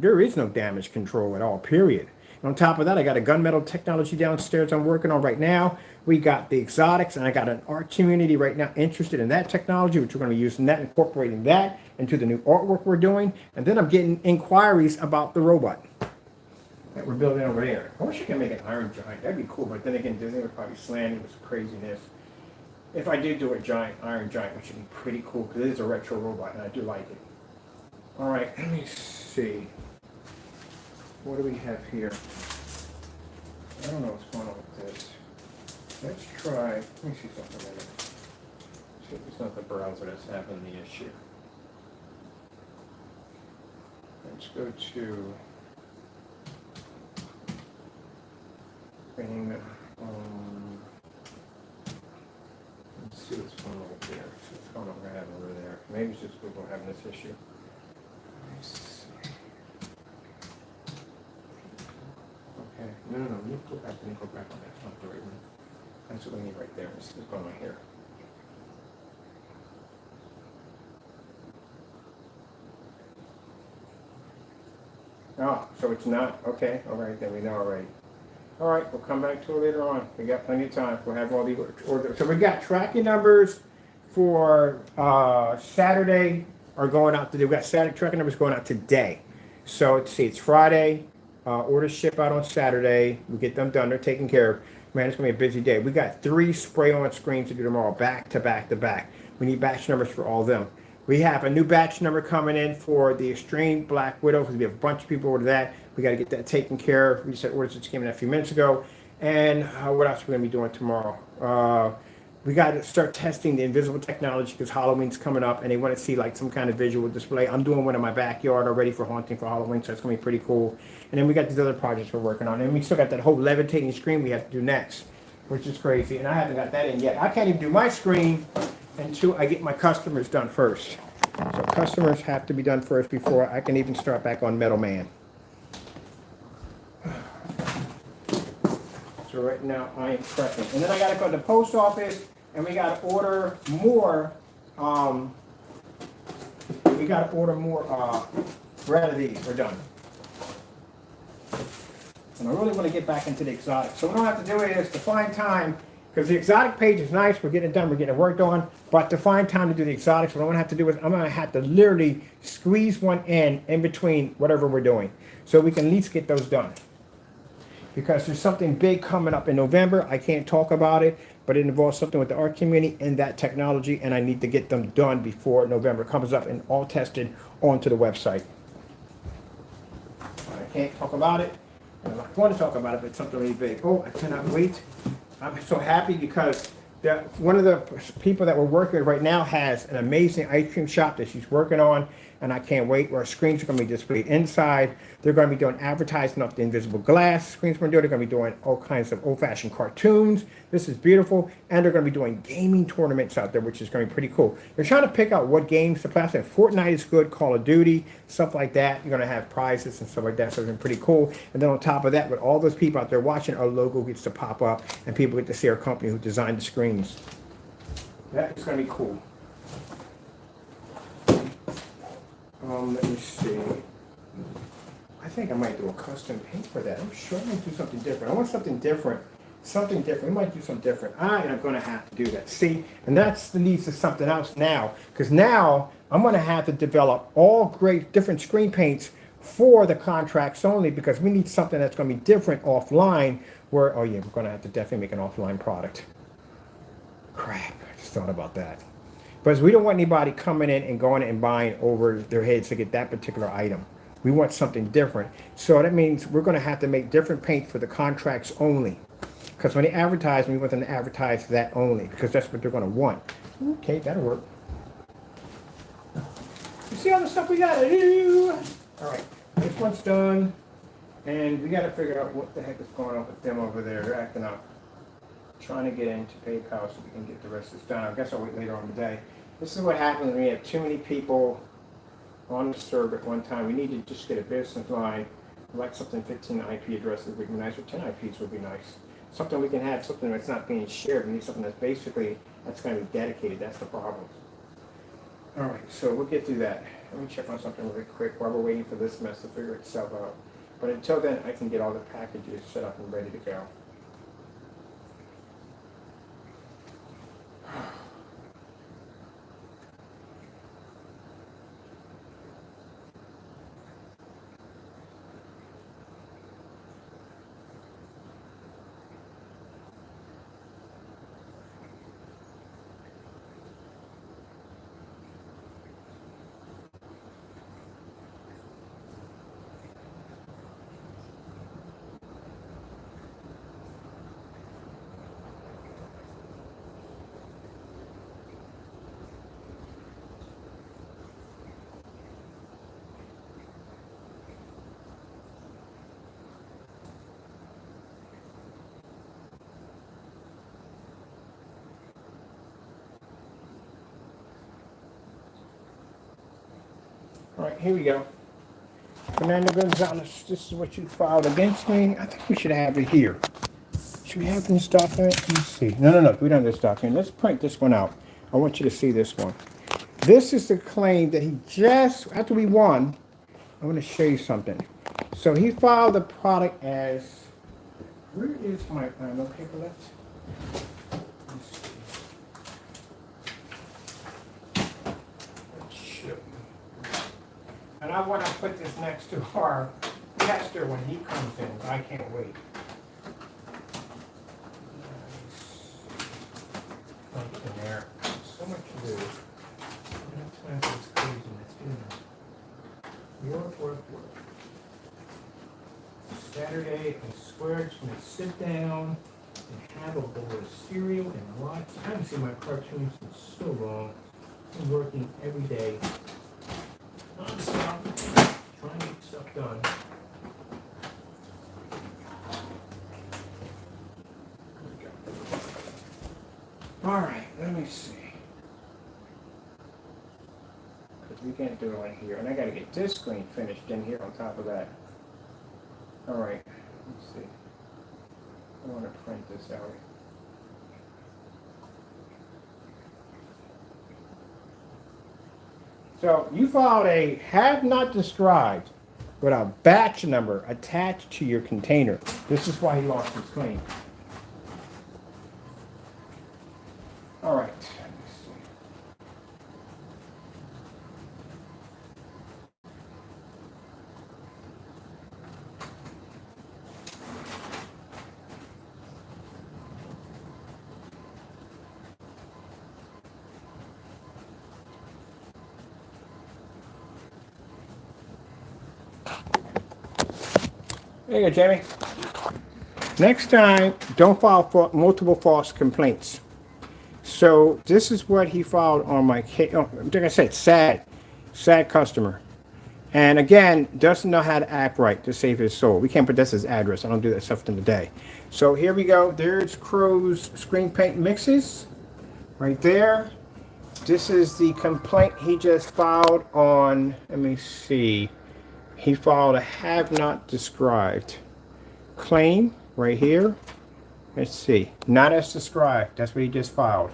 there is no damage control at all, period. And on top of that, I got a gunmetal technology downstairs I'm working on right now. We got the exotics, and I got an art community right now interested in that technology, which we're going to be using that, incorporating that into the new artwork we're doing. And then I'm getting inquiries about the robot that we're building over there. I wish I could make an iron giant. That'd be cool, but then again, Disney would probably slam me with some craziness. If I did do a giant iron giant, which would be pretty cool, because it is a retro robot, and I do like it. All right, let me see. What do we have here? I don't know what's going on with this. Let's try, let me see something in it. See if it's not the browser that's having the issue. Let's go to Bing. Let's see what's going on over there. See what's going on over there. Maybe it's just Google having this issue. Okay, no, let me go back on that. That's not the right one. That's what we need right there. This is going on here. Oh, so it's not? Okay, all right, then we know already. All right, we'll come back to it later on. We got plenty of time. We'll have all the orders. So we got tracking numbers for Saturday are going out today. We got Saturday tracking numbers going out today. So let's see, it's Friday. Orders ship out on Saturday. We get them done. They're taken care of. Man, it's going to be a busy day. We got 3 spray-on screens to do them all back to back to back. We need batch numbers for all of them. We have a new batch number coming in for the Extreme Black Widow because we have a bunch of people order that. We got to get that taken care of. We just had orders that came in a few minutes ago. And what else are we going to be doing tomorrow? We got to start testing the invisible technology because Halloween's coming up and they want to see like some kind of visual display. I'm doing one in my backyard already for haunting for Halloween, so it's going to be pretty cool. And then we got these other projects we're working on. And we still got that whole levitating screen we have to do next, which is crazy. And I haven't got that in yet. I can't even do my screen until I get my customers done first. So customers have to be done first before I can even start back on Metal Man. So right now I am prepping. And then I got to go to the post office and we got to order more. We got to order more bread of these. We're done. And I really want to get back into the exotic. So what I have to do is to find time, because the exotic page is nice, we're getting it done, we're getting it worked on, but to find time to do the exotics, what I'm going to have to do is I'm going to have to literally squeeze one in between whatever we're doing, so we can at least get those done. Because there's something big coming up in November. I can't talk about it, but it involves something with the art community and that technology, and I need to get them done before November comes up and all tested onto the website. I can't talk about it. I'm not going to talk about it, but it's something really big. Oh, I cannot wait. I'm so happy because one of the people that we're working with right now has an amazing ice cream shop that she's working on, and I can't wait. Our screens are going to be displayed inside. They're going to be doing advertising off the invisible glass screens we're doing. They're going to be doing all kinds of old-fashioned cartoons. This is beautiful. And they're going to be doing gaming tournaments out there, which is going to be pretty cool. They're trying to pick out what games to play. Fortnite is good, Call of Duty, stuff like that. You're going to have prizes and stuff like that, so it's pretty cool. And then on top of that, with all those people out there watching, our logo gets to pop up, and people get to see our company who designed the screens. That is going to be cool. Let me see. I think I might do a custom paint for that. I'm sure I might do something different. I want something different. Something different. We might do something different. I am going to have to do that. See, and that's the need for something else now. Because now I'm going to have to develop all great different screen paints for the contracts only, because we need something that's going to be different offline. Where, oh yeah, we're going to have to definitely make an offline product. Crap, I just thought about that. Because we don't want anybody coming in and going and buying over their heads to get that particular item. We want something different. So that means we're going to have to make different paint for the contracts only. Because when they advertise, we want them to advertise that only, because that's what they're going to want. Okay, that'll work. You see all the stuff we got to do? All right, this one's done. And we got to figure out what the heck is going on with them over there. They're acting up. Trying to get into PayPal so we can get the rest of this done. I guess I'll wait later on today. This is what happens when we have too many people on the server at one time. We need to just get a business line Like something 15 IP addresses would be nice, or 10 IPs would be nice. Something we can have, something that's not being shared. We need something that's basically, that's going to be dedicated. That's the problem. All right, so we'll get through that. Let me check on something really quick while we're waiting for this mess to figure itself out. But until then, I can get all the packages set up and ready to go. All right, here we go. Fernando Gonzalez, this is what you filed against me. I think we should have it here. Should we have this document? Let's see. No, we don't have this document. Let's print this one out. I want you to see this one. This is the claim that he just, after we won, I want to show you something. So he filed the product as, where is my, no paper left? And I want to put this next to our tester when he comes in. I can't wait. Something there. So much to do. Sometimes it's craziness, isn't it? Work. Saturday, I swear, just going to sit down and have a bowl of cereal and watch. I haven't seen my cartoons in so long. I'm working every day. Non-stop, trying to get stuff done. All right, let me see. Because we can't do it on here. And I got to get this screen finished in here on top of that. All right, let's see. I want to print this out. So you filed a have not described with a batch number attached to your container. This is why he lost his claim. All right. There you go, Jamie. Next time, don't file multiple false complaints. So this is what he filed on my case. Oh, like I said, sad customer. And again, doesn't know how to act right to save his soul. We can't put this as address. I don't do that stuff in the day. So here we go. There's Crow's screen paint mixes right there. This is the complaint he just filed on, let me see. He filed a have not described claim right here. Let's see, not as described. That's what he just filed.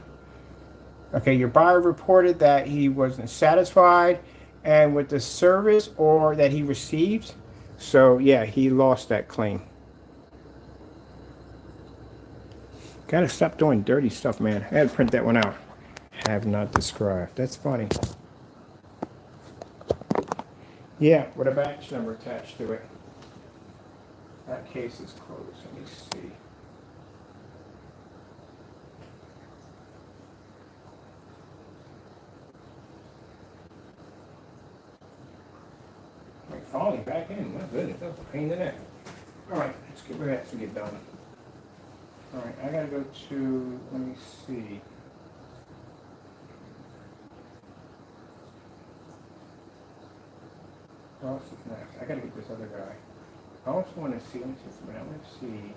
Okay, your buyer reported that he wasn't satisfied and with the service or that he received. So yeah, he lost that claim. Gotta stop doing dirty stuff, man. I had to print that one out. Have not described. That's funny. Yeah, with a batch number attached to it. That case is closed. Let me see. Like falling back in. My goodness, that was a pain in the neck. All right, let's get rid of that to get done. All right, I gotta go to, let me see. Ross is next. I gotta get this other guy. I also want to see, let me see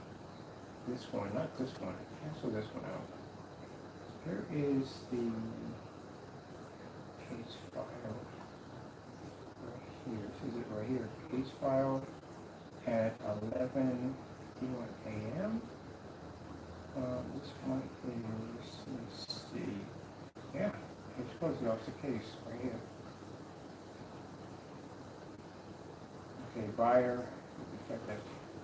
this one, not this one. Cancel this one out. Here is the case file. Right here. Is it right here? Case file. at 11:51 a.m. This one is, let's see, yeah, it's supposed to be off the case right here. Okay, buyer.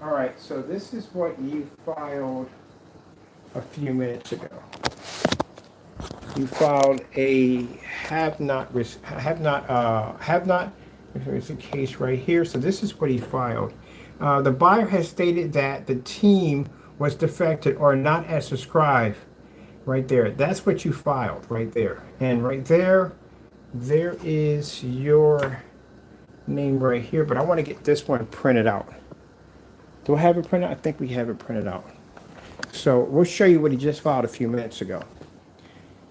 All right, so this is what you filed a few minutes ago. You filed a have not. There's a case right here. So this is what he filed. The buyer has stated that the team was defected or not as described. Right there. That's what you filed right there. And right there, there is your name right here. But I want to get this one printed out. Do I have it printed out? I think we have it printed out. So we'll show you what he just filed a few minutes ago.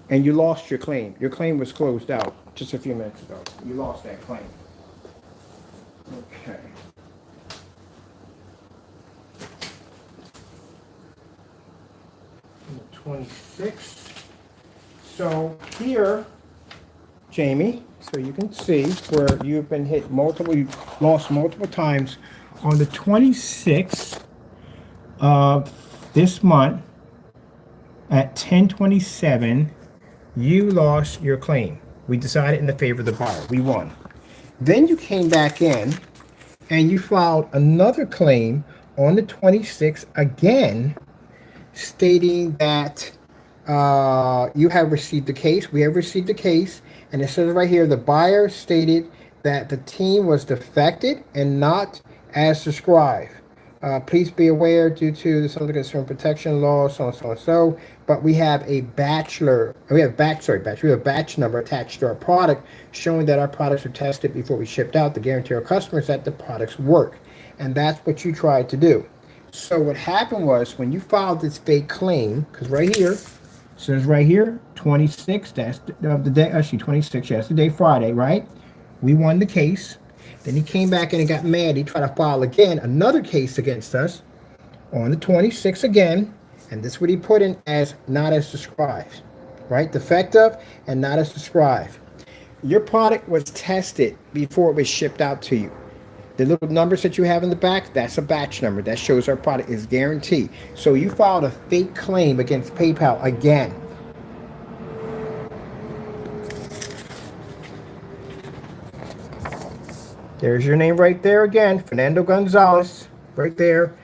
And you lost your claim. Your claim was closed out just a few minutes ago. You lost that claim. Okay. The 26th. So here, Jamie, so you can see where you've been hit multiple, you lost multiple times. On the 26th of this month at 10:27, you lost your claim. We decided in the favor of the buyer. We won. Then you came back in and you filed another claim on the 26th again, stating that you have received the case. We have received the case. And it says right here, the buyer stated that the team was defected and not as described. Please be aware due to the Social Consumer Protection Law, so and so and so. But we have a batch number attached to our product showing that our products are tested before we shipped out to guarantee our customers that the products work. And that's what you tried to do. So what happened was when you filed this fake claim, because right here, says right here, 26, that's the day, actually 26, yes, the day Friday, right? We won the case. Then he came back in and got mad. He tried to file again another case against us on the 26th again. And this is what he put in as not as described, right? Defective and not as described. Your product was tested before it was shipped out to you. The little numbers that you have in the back, that's a batch number. That shows our product is guaranteed. So you filed a fake claim against PayPal again. There's your name right there again, Fernando Gonzalez, right there.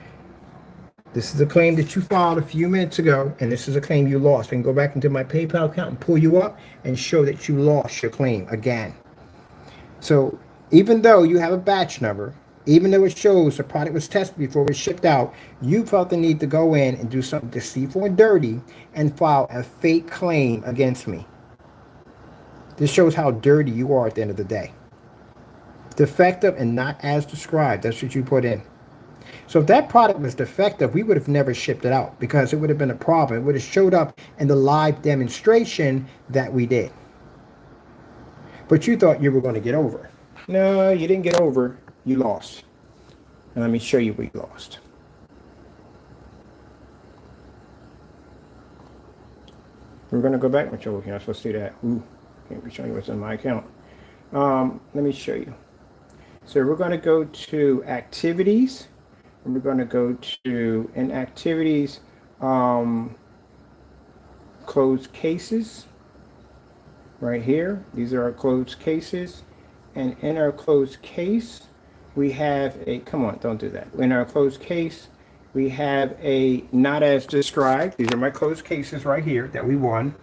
This is a claim that you filed a few minutes ago, and this is a claim you lost. I can go back into my PayPal account and pull you up and show that you lost your claim again. So even though you have a batch number, even though it shows the product was tested before it was shipped out, you felt the need to go in and do something deceitful and dirty and file a fake claim against me. This shows how dirty you are at the end of the day. Defective and not as described. That's what you put in. So if that product was defective, we would have never shipped it out because it would have been a problem. It would have showed up in the live demonstration that we did. But you thought you were going to get over. No, you didn't get over. You lost. And let me show you what you lost. We're going to go back. Which you're not supposed to do that. Ooh, can't be showing you what's in my account. Let me show you. So we're going to go to activities, and we're going to go to in activities, closed cases right here. These are our closed cases. And in our closed case, we have a, come on, don't do that. In our closed case, we have a not as described. These are my closed cases right here that we won.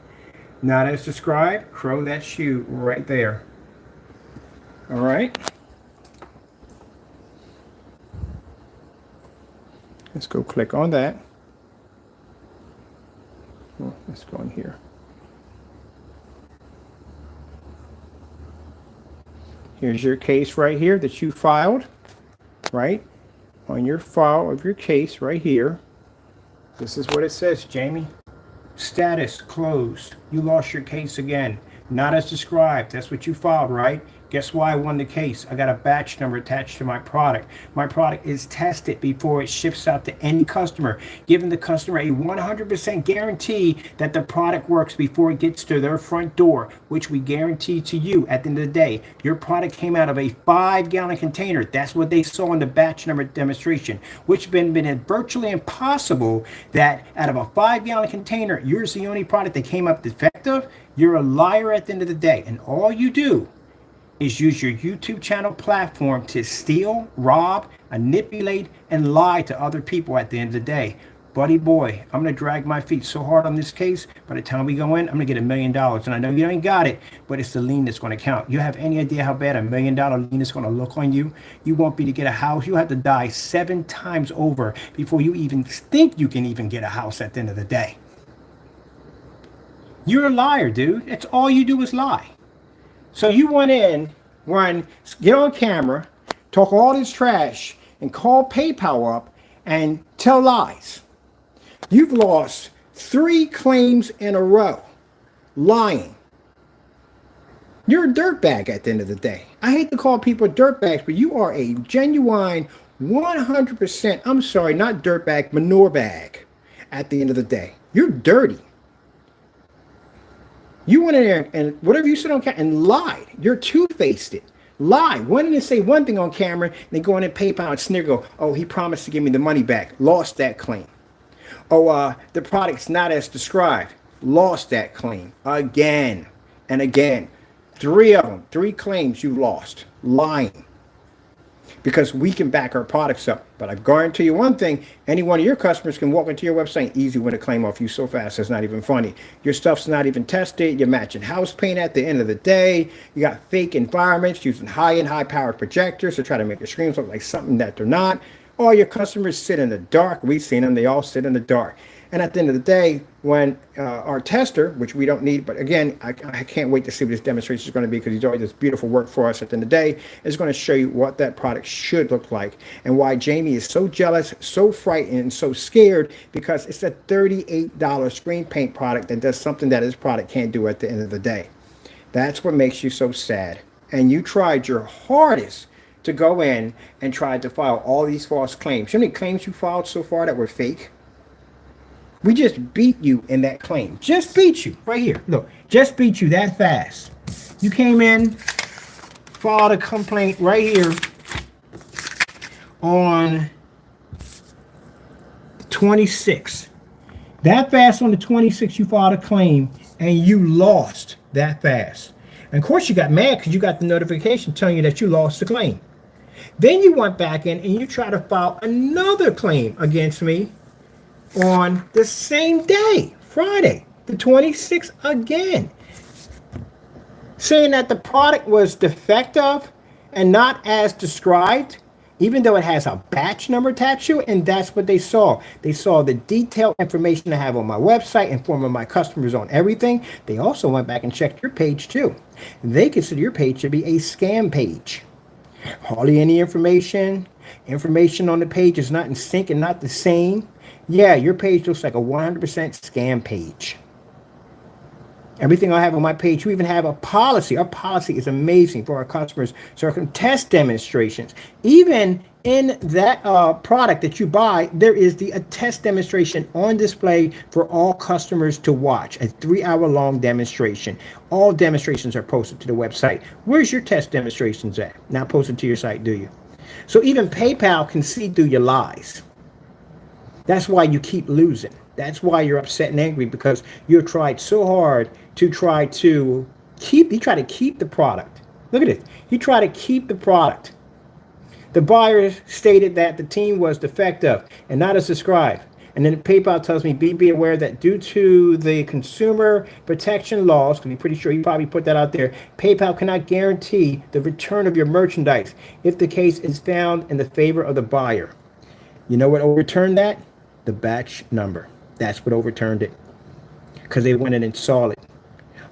Not as described, Crow, that's you right there. All right. Let's go click on that. Oh, let's go in here. Here's your case right here that you filed, right? On your file of your case right here. This is what it says, Jamie. Status closed. You lost your case again. Not as described. That's what you filed, right? Guess why I won the case? I got a batch number attached to my product. My product is tested before it ships out to any customer, giving the customer a 100% guarantee that the product works before it gets to their front door, which we guarantee to you at the end of the day. Your product came out of a 5-gallon container. That's what they saw in the batch number demonstration, which been virtually impossible that out of a 5-gallon container, yours the only product that came up defective. You're a liar at the end of the day. And all you do is use your YouTube channel platform to steal, rob, manipulate, and lie to other people at the end of the day. Buddy boy, I'm going to drag my feet so hard on this case, by the time we go in, I'm going to get $1 million. And I know you ain't got it, but it's the lien that's going to count. You have any idea how bad $1 million lien is going to look on you? You won't be to get a house. You have to die 7 times over before you even think you can even get a house at the end of the day. You're a liar, dude. That's all you do is lie. So you went in, get on camera, talk all this trash, and call PayPal up and tell lies. You've lost 3 claims in a row, lying. You're a dirtbag at the end of the day. I hate to call people dirtbags, but you are a genuine 100%, I'm sorry, not dirtbag, manure bag at the end of the day. You're dirty. You went in there and whatever you said on camera and lied. You're two-faced it. Lie. Went in and say one thing on camera, and then go in and PayPal and sneer, go, oh, he promised to give me the money back. Lost that claim. Oh, the product's not as described. Lost that claim. Again and again. 3 of them. 3 claims you lost. Lying. Because we can back our products up. But I guarantee you one thing, any one of your customers can walk into your website and easily win a claim off you so fast it's not even funny. Your stuff's not even tested. You're matching house paint at the end of the day. You got fake environments using high-end, high-powered projectors to try to make your screens look like something that they're not. All your customers sit in the dark. We've seen them. They all sit in the dark. And at the end of the day, when our tester, which we don't need, but again, I can't wait to see what this demonstration is going to be because he's already this beautiful work for us at the end of the day, is going to show you what that product should look like and why Jamie is so jealous, so frightened, and so scared because it's a $38 screen paint product that does something that his product can't do at the end of the day. That's what makes you so sad. And you tried your hardest to go in and try to file all these false claims. How many claims you filed so far that were fake? We just beat you in that claim. Just beat you right here. Look, just beat you that fast. You came in, filed a complaint right here on the 26th. That fast on the 26th, you filed a claim and you lost that fast. And of course, you got mad because you got the notification telling you that you lost the claim. Then you went back in and you tried to file another claim against me on the same day, Friday, the 26th again, saying that the product was defective and not as described, even though it has a batch number attached to it. And that's what they saw. They saw the detailed information I have on my website, informing my customers on everything. They also went back and checked your page too. They consider your page to be a scam page. Hardly any information on the page is not in sync and not the same. Yeah, your page looks like a 100% scam page. Everything I have on my page, you even have a policy. Our policy is amazing for our customers. So I can test demonstrations. Even in that product that you buy, there is a test demonstration on display for all customers to watch. A 3-hour-long demonstration. All demonstrations are posted to the website. Where's your test demonstrations at? Not posted to your site, do you? So even PayPal can see through your lies. That's why you keep losing. That's why you're upset and angry, because you tried so hard to try to keep the product. Look at it. You try to keep the product. The buyer stated that the team was defective and not as described. And then PayPal tells me, be aware that due to the consumer protection laws, because I'm pretty sure he probably put that out there, PayPal cannot guarantee the return of your merchandise if the case is found in the favor of the buyer. You know what overturned that? The batch number. That's what overturned it. Because they went in and saw it.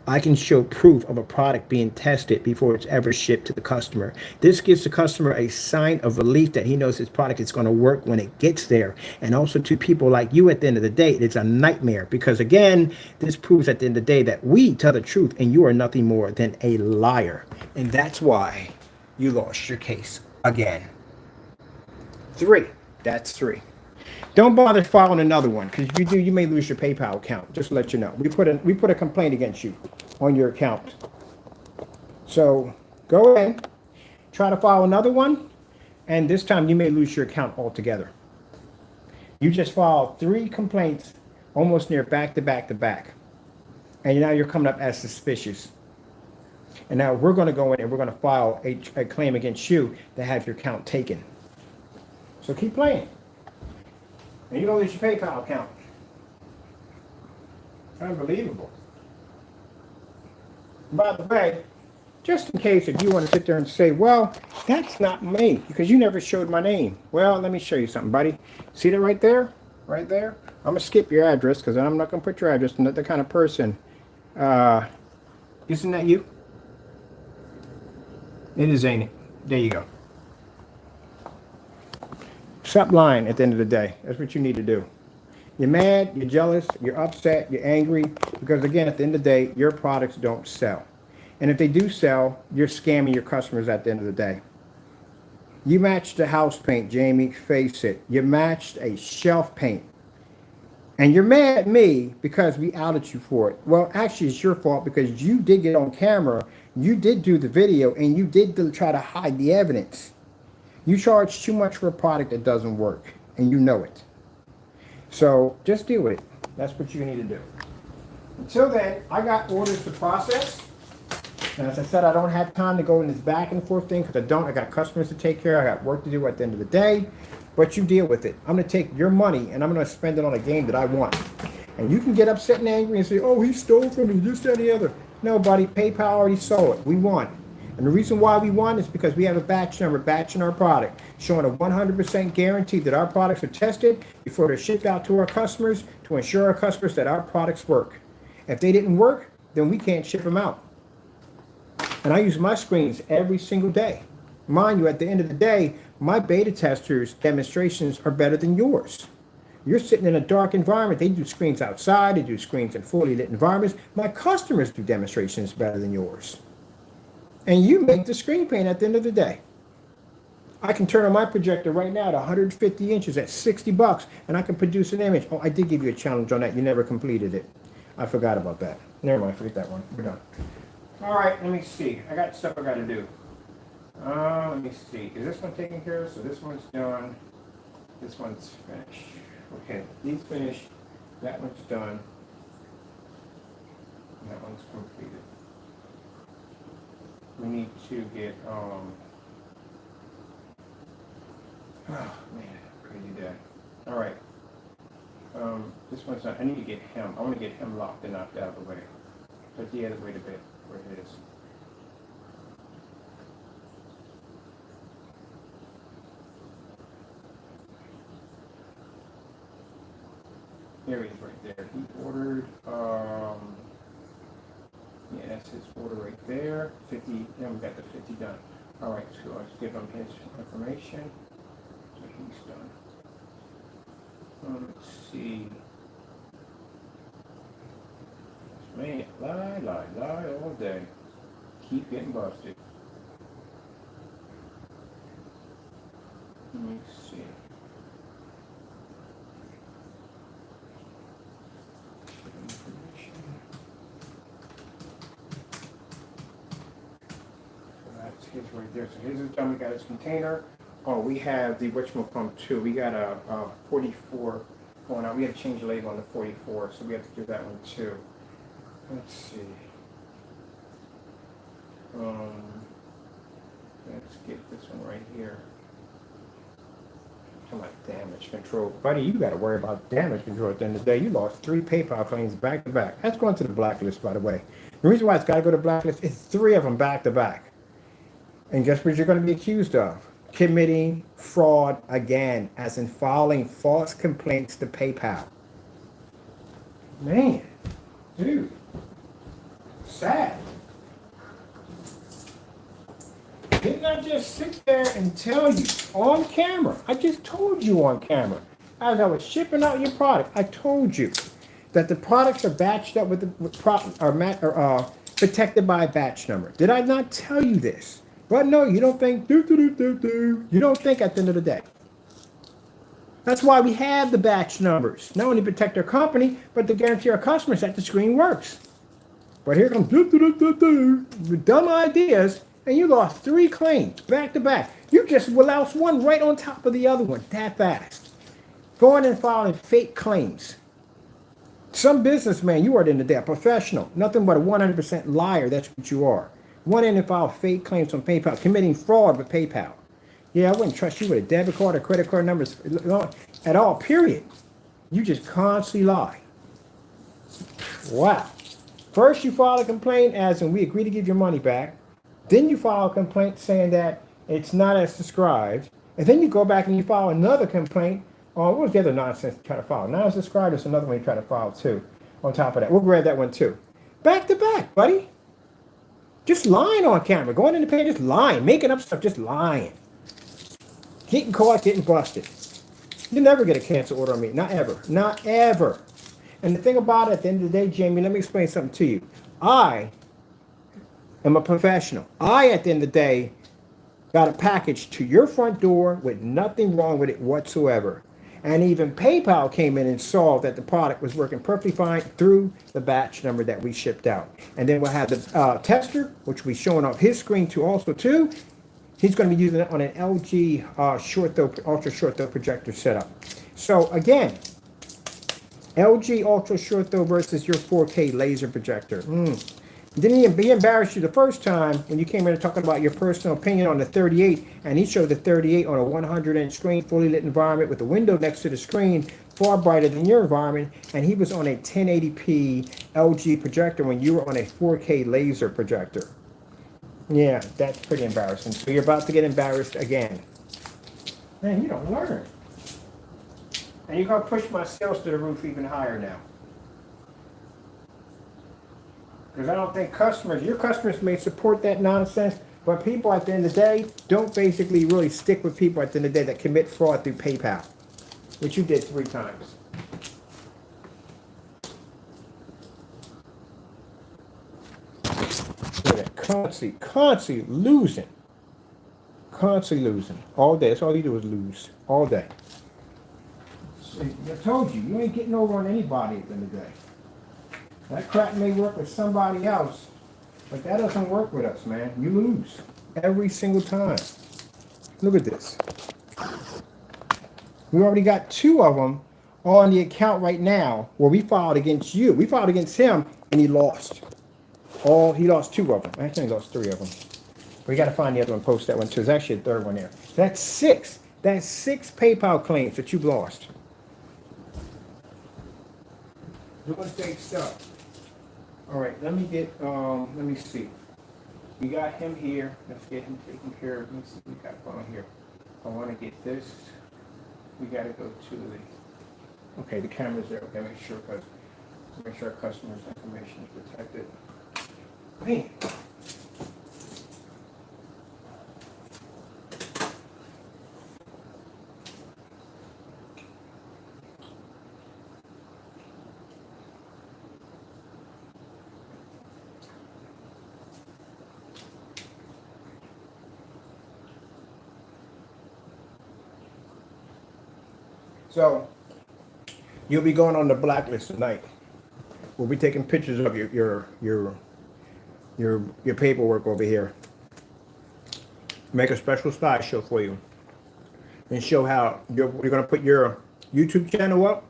I can show proof of a product being tested before it's ever shipped to the customer. This gives the customer a sign of relief that he knows his product is going to work when it gets there. And also to people like you at the end of the day, it's a nightmare because again, this proves at the end of the day that we tell the truth and you are nothing more than a liar. And that's why you lost your case again. 3. That's 3. Don't bother filing another one because if you do, you may lose your PayPal account. Just to let you know, we put a complaint against you on your account. So go ahead, try to file another one, and this time you may lose your account altogether. You just filed 3 complaints almost near back to back to back, and now you're coming up as suspicious. And now we're going to go in and we're going to file a claim against you to have your account taken. So keep playing. And you don't lose your PayPal account. Unbelievable. By the way, just in case if you want to sit there and say, well, that's not me because you never showed my name. Well, let me show you something, buddy. See that right there? Right there? I'm going to skip your address because I'm not going to put your address. I'm not the kind of person. Isn't that you? It is, ain't it? There you go. Stop lying at the end of the day. That's what you need to do. You're mad, you're jealous, you're upset, you're angry, because again, at the end of the day, your products don't sell. And if they do sell, you're scamming your customers at the end of the day. You matched the house paint, Jamie, face it. You matched a shelf paint. And you're mad at me because we outed you for it. Well, actually, it's your fault because you did get on camera, you did do the video, and you did try to hide the evidence. You charge too much for a product that doesn't work, and you know it. So just deal with it. That's what you need to do. Until then, I got orders to process. And as I said, I don't have time to go in this back and forth thing because I don't. I got customers to take care of. I got work to do at the end of the day. But you deal with it. I'm going to take your money and I'm going to spend it on a game that I want. And you can get upset and angry and say, oh, he stole from me, this, that, and the other. No, buddy, PayPal already sold it. We won. And the reason why we won is because we have a batch number, batching our product, showing a 100% guarantee that our products are tested before they're shipped out to our customers to ensure our customers that our products work. If they didn't work, then we can't ship them out. And I use my screens every single day. Mind you, at the end of the day, my beta testers' demonstrations are better than yours. You're sitting in a dark environment. They do screens outside. They do screens in fully lit environments. My customers do demonstrations better than yours. And you make the screen paint at the end of the day. I can turn on my projector right now to 150 inches at $60, and I can produce an image. Oh, I did give you a challenge on that. You never completed it. I forgot about that. Never mind, forget that one. We're done. All right, let me see. I got stuff I got to do. Let me see. Is this one taken care of? So this one's done. This one's finished. Okay, these finished. That one's done. That one's completed. We need to get, oh man, crazy day. All right. This one's not, I need to get him. I want to get him locked and knocked out of the way. Put the other way to bed where it is. There he is right there. He ordered, yeah, that's his order right there. 50, yeah, we got the 50 done. All right, so let's give him his information. So he's done. Let's see. Man, lie all day. Keep getting busted. Let me see. His right there. So here's the time we got his container. Oh, we have the whatchamacallit too. We got a 44 going on. We had to change the label on the 44, so we have to do that one too. Let's see. Let's get this one right here. Talking about damage control. Buddy, you got to worry about damage control at the end of the day. You lost 3 PayPal claims back to back. That's going to the blacklist, by the way. The reason why it's got to go to blacklist is 3 of them back to back. And guess what you're going to be accused of? Committing fraud again, as in filing false complaints to PayPal. Man, dude. sad. Didn't I just sit there and tell you on camera? I just told you on camera. As I was shipping out your product, I told you that the products are batched up protected by a batch number. Did I not tell you this? But no, you don't think, You don't think at the end of the day. That's why we have the batch numbers. Not only protect our company, but to guarantee our customers that the screen works. But here comes with dumb ideas, and you lost 3 claims back to back. You just lost one right on top of the other one that fast. Going and filing fake claims. Some businessman, you are at the end of the day a professional, nothing but a 100% liar. That's what you are. Went in and filed fake claims on PayPal, committing fraud with PayPal. Yeah, I wouldn't trust you with a debit card or credit card numbers at all, period. You just constantly lie. Wow. First you file a complaint as in we agree to give your money back. Then you file a complaint saying that it's not as described. And then you go back and you file another complaint on, what was the other nonsense you try to file? Not as described, there's another one you try to file too. On top of that, we'll grab that one too. Back to back, buddy. Just lying on camera, going in the page, just lying, making up stuff, just lying. Getting caught, getting busted. You never get a cancel order on me, not ever, not ever. And the thing about it, at the end of the day, Jamie, let me explain something to you. I am a professional. I, at the end of the day, got a package to your front door with nothing wrong with it whatsoever. And even PayPal came in and saw that the product was working perfectly fine through the batch number that we shipped out. And then we'll have the tester, which will be showing off his screen too also too. He's going to be using it on an LG ultra short throw projector setup. So again, LG ultra short throw versus your 4K laser projector. Didn't he embarrass you the first time when you came in talking about your personal opinion on the 38, and he showed the 38 on a 100-inch screen, fully lit environment with the window next to the screen, far brighter than your environment, and he was on a 1080p LG projector when you were on a 4K laser projector. Yeah, that's pretty embarrassing. So you're about to get embarrassed again. Man, you don't learn. And you're going to push my sales to the roof even higher now. Because I don't think your customers may support that nonsense, but people at the end of the day don't basically really stick with people at the end of the day that commit fraud through PayPal, which you did 3 times. Constantly losing. Constantly losing. All day. That's all you do is lose. All day. I told you, you ain't getting over on anybody at the end of the day. That crap may work with somebody else, but that doesn't work with us, man. You lose every single time. Look at this. We already got 2 of them on the account right now where we filed against you. We filed against him, and he lost. He lost 2 of them. Actually, he lost 3 of them. We got to find the other one, post that one too. There's actually a 3rd one there. That's 6. That's 6 PayPal claims that you've lost. Doing fake stuff. All right, let me see. We got him here. Let's get him taken care of. Let me see what we got going here. I want to get this. We got to go to the, okay, the camera's there. Okay, make sure our customer's information is protected. Man. So you'll be going on the blacklist tonight. We'll be taking pictures of your paperwork over here. Make a special slideshow for you and show how you're going to put your YouTube channel up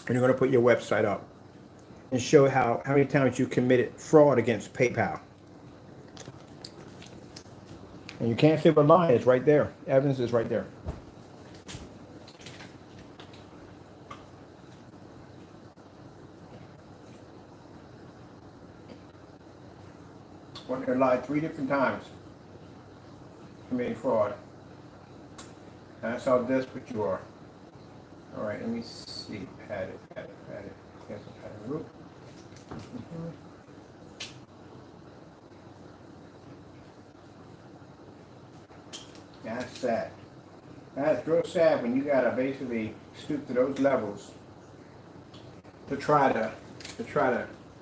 and you're going to put your website up and show how many times you committed fraud against PayPal. And you can't say we're lying. It's right there. Evidence is right there. Went there lied 3 different times. Committing fraud. That's how desperate you are. All right, let me see. Pat it. Cancel pattern root. That's sad. That's real sad when you gotta basically stoop to those levels to try to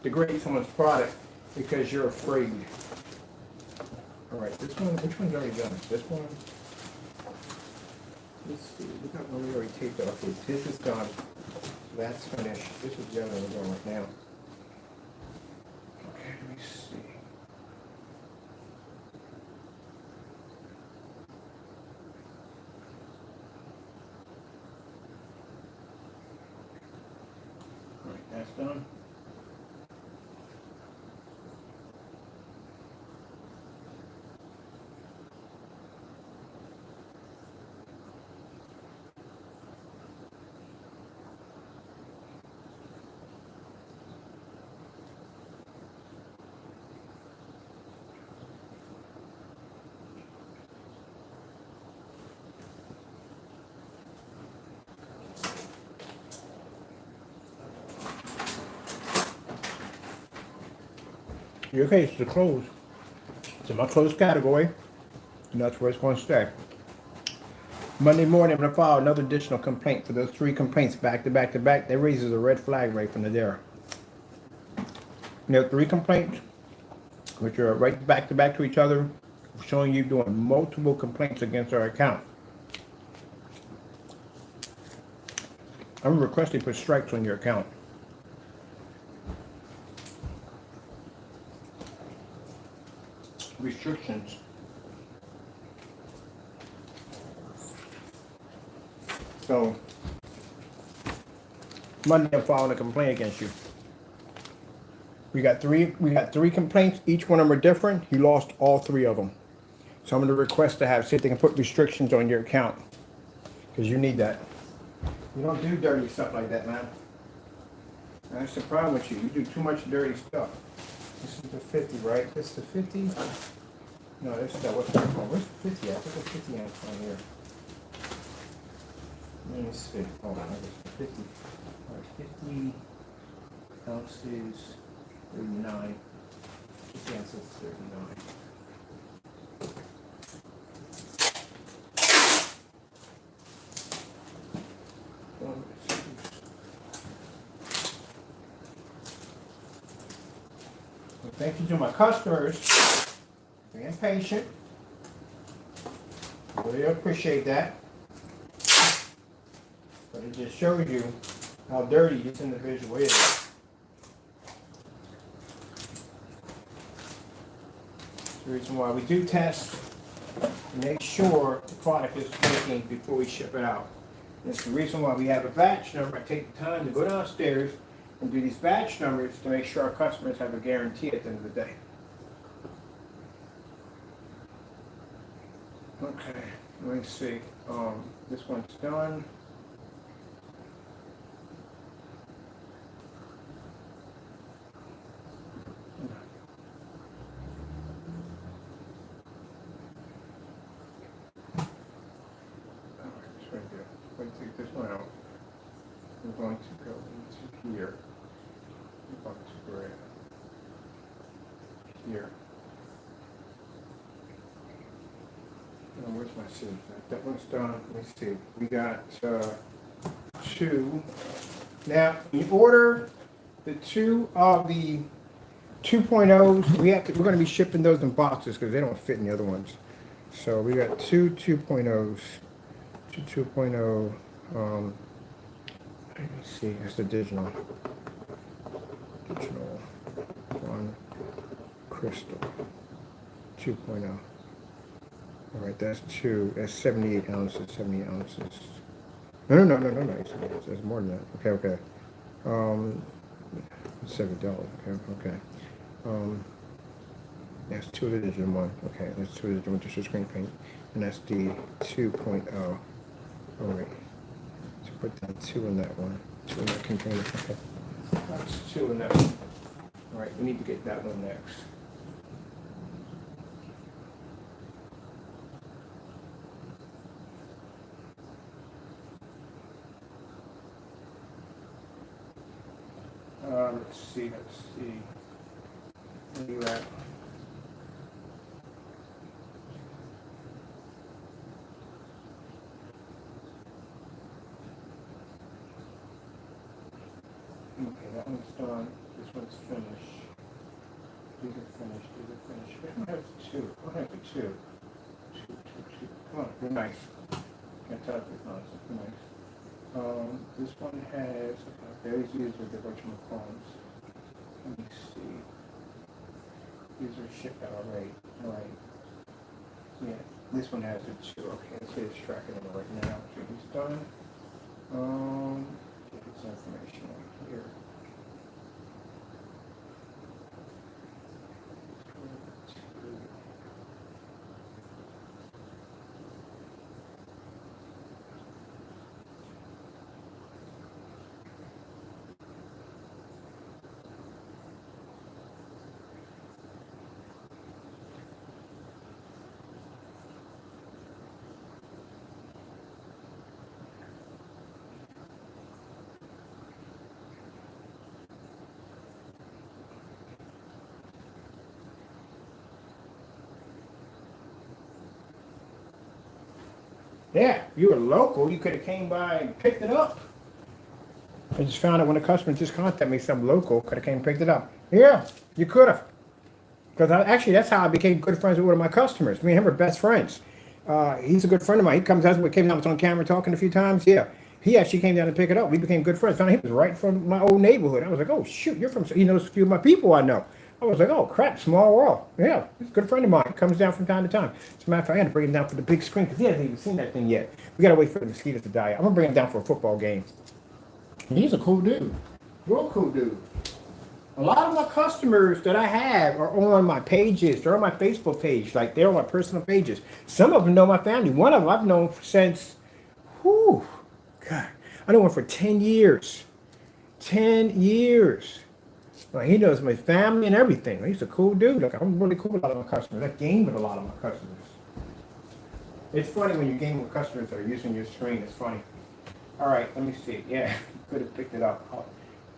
degrade someone's product because you're afraid. All right, this one, which one's already done? This one. Let's see. We got one we already taped off. This is done. That's finished. This is the other one we're going right now. Okay, let me see. All right, that's done. Your case is closed. It's in my closed category, and that's where it's going to stay. Monday morning, I'm going to file another additional complaint for those 3 complaints back to back to back. That raises a red flag right from there. You know, 3 complaints, which are right back to each other, showing you doing multiple complaints against our account. I'm requesting for strikes on your account. Restrictions. So Monday I'm filing a complaint against you. We got three complaints. Each one of them are different. You lost all 3 of them. So I'm going to request to have see if they can put restrictions on your account, because you need that. You don't do dirty stuff like that, man. That's the problem with you. You do too much dirty stuff. This is the 50, right? This is the 50? No, this is that. What's that called? Where's the 50 at? Put the 50 ounce on here. Let me see. Hold on. This is the 50. All right, 50 ounces, 39. 50 ounces, 39. Thank you to my customers for being patient. Really appreciate that. But it just shows you how dirty this individual is. That's the reason why we do tests to make sure the product is working before we ship it out. That's the reason why we have a batch number. I take the time to go downstairs and do these batch numbers to make sure our customers have a guarantee at the end of the day. Okay, let me see. This one's done. Let's take this one out. We're going to go into here. We're going to grab here. Oh, where's my scissors? That one's done. Let me see. We got 2. Now, in order the 2 of the 2.0s, we're going to be shipping those in boxes because they don't fit in the other ones. So we got 2 2.0s. 2.0, let me see, that's the digital 1 crystal 2.0. All right, that's 2, that's 78 ounces, 78 ounces. No, that's more than that. Okay. $7, okay. That's 2 of the digital 1, okay, that's 2 of the digital screen paint, and that's the 2.0. All right, so put down 2 in that one, 2 in that container. Okay, that's 2 in that one. All right, we need to get that one next. Let's see. Where you at? one's done. This one's finished. These are finished. These are finished. Which one has two? What has the two? Two. Come on, be nice. Can't tell if it's nonsense. Be nice. This one has, there's these are the virtual clones. Let me see. These are shipped out already. Alright. Yeah, this one has a two. Okay, let's say it's tracking it right now. So he's done. Get this information right here. Yeah, you were local. You could have came by and picked it up. I just found out when a customer just contacted me, some local could have came and picked it up. Yeah, you could have. Because actually, that's how I became good friends with one of my customers. Me and him are best friends. He's a good friend of mine. He comes out, we came down, was on camera talking a few times. Yeah, he actually came down to pick it up. We became good friends. Found out he was right from my old neighborhood. I was like, oh shoot, you're from. He knows a few of my people I know. I was like, oh crap, small world. Yeah, he's a good friend of mine. He comes down from time to time. As a matter of fact, I had to bring him down for the big screen because he hasn't even seen that thing yet. We gotta wait for the mosquitoes to die. I'm gonna bring him down for a football game. And he's a cool dude. Real cool dude. A lot of my customers that I have are on my pages. They're on my Facebook page. Like, they're on my personal pages. Some of them know my family. One of them I've known since, God, I know him for 10 years. 10 years. Like, he knows my family and everything. He's a cool dude. Like, I'm really cool with a lot of my customers. I game with a lot of my customers. It's funny when you game with customers that are using your screen. It's funny. All right, let me see. Yeah, could have picked it up. I'll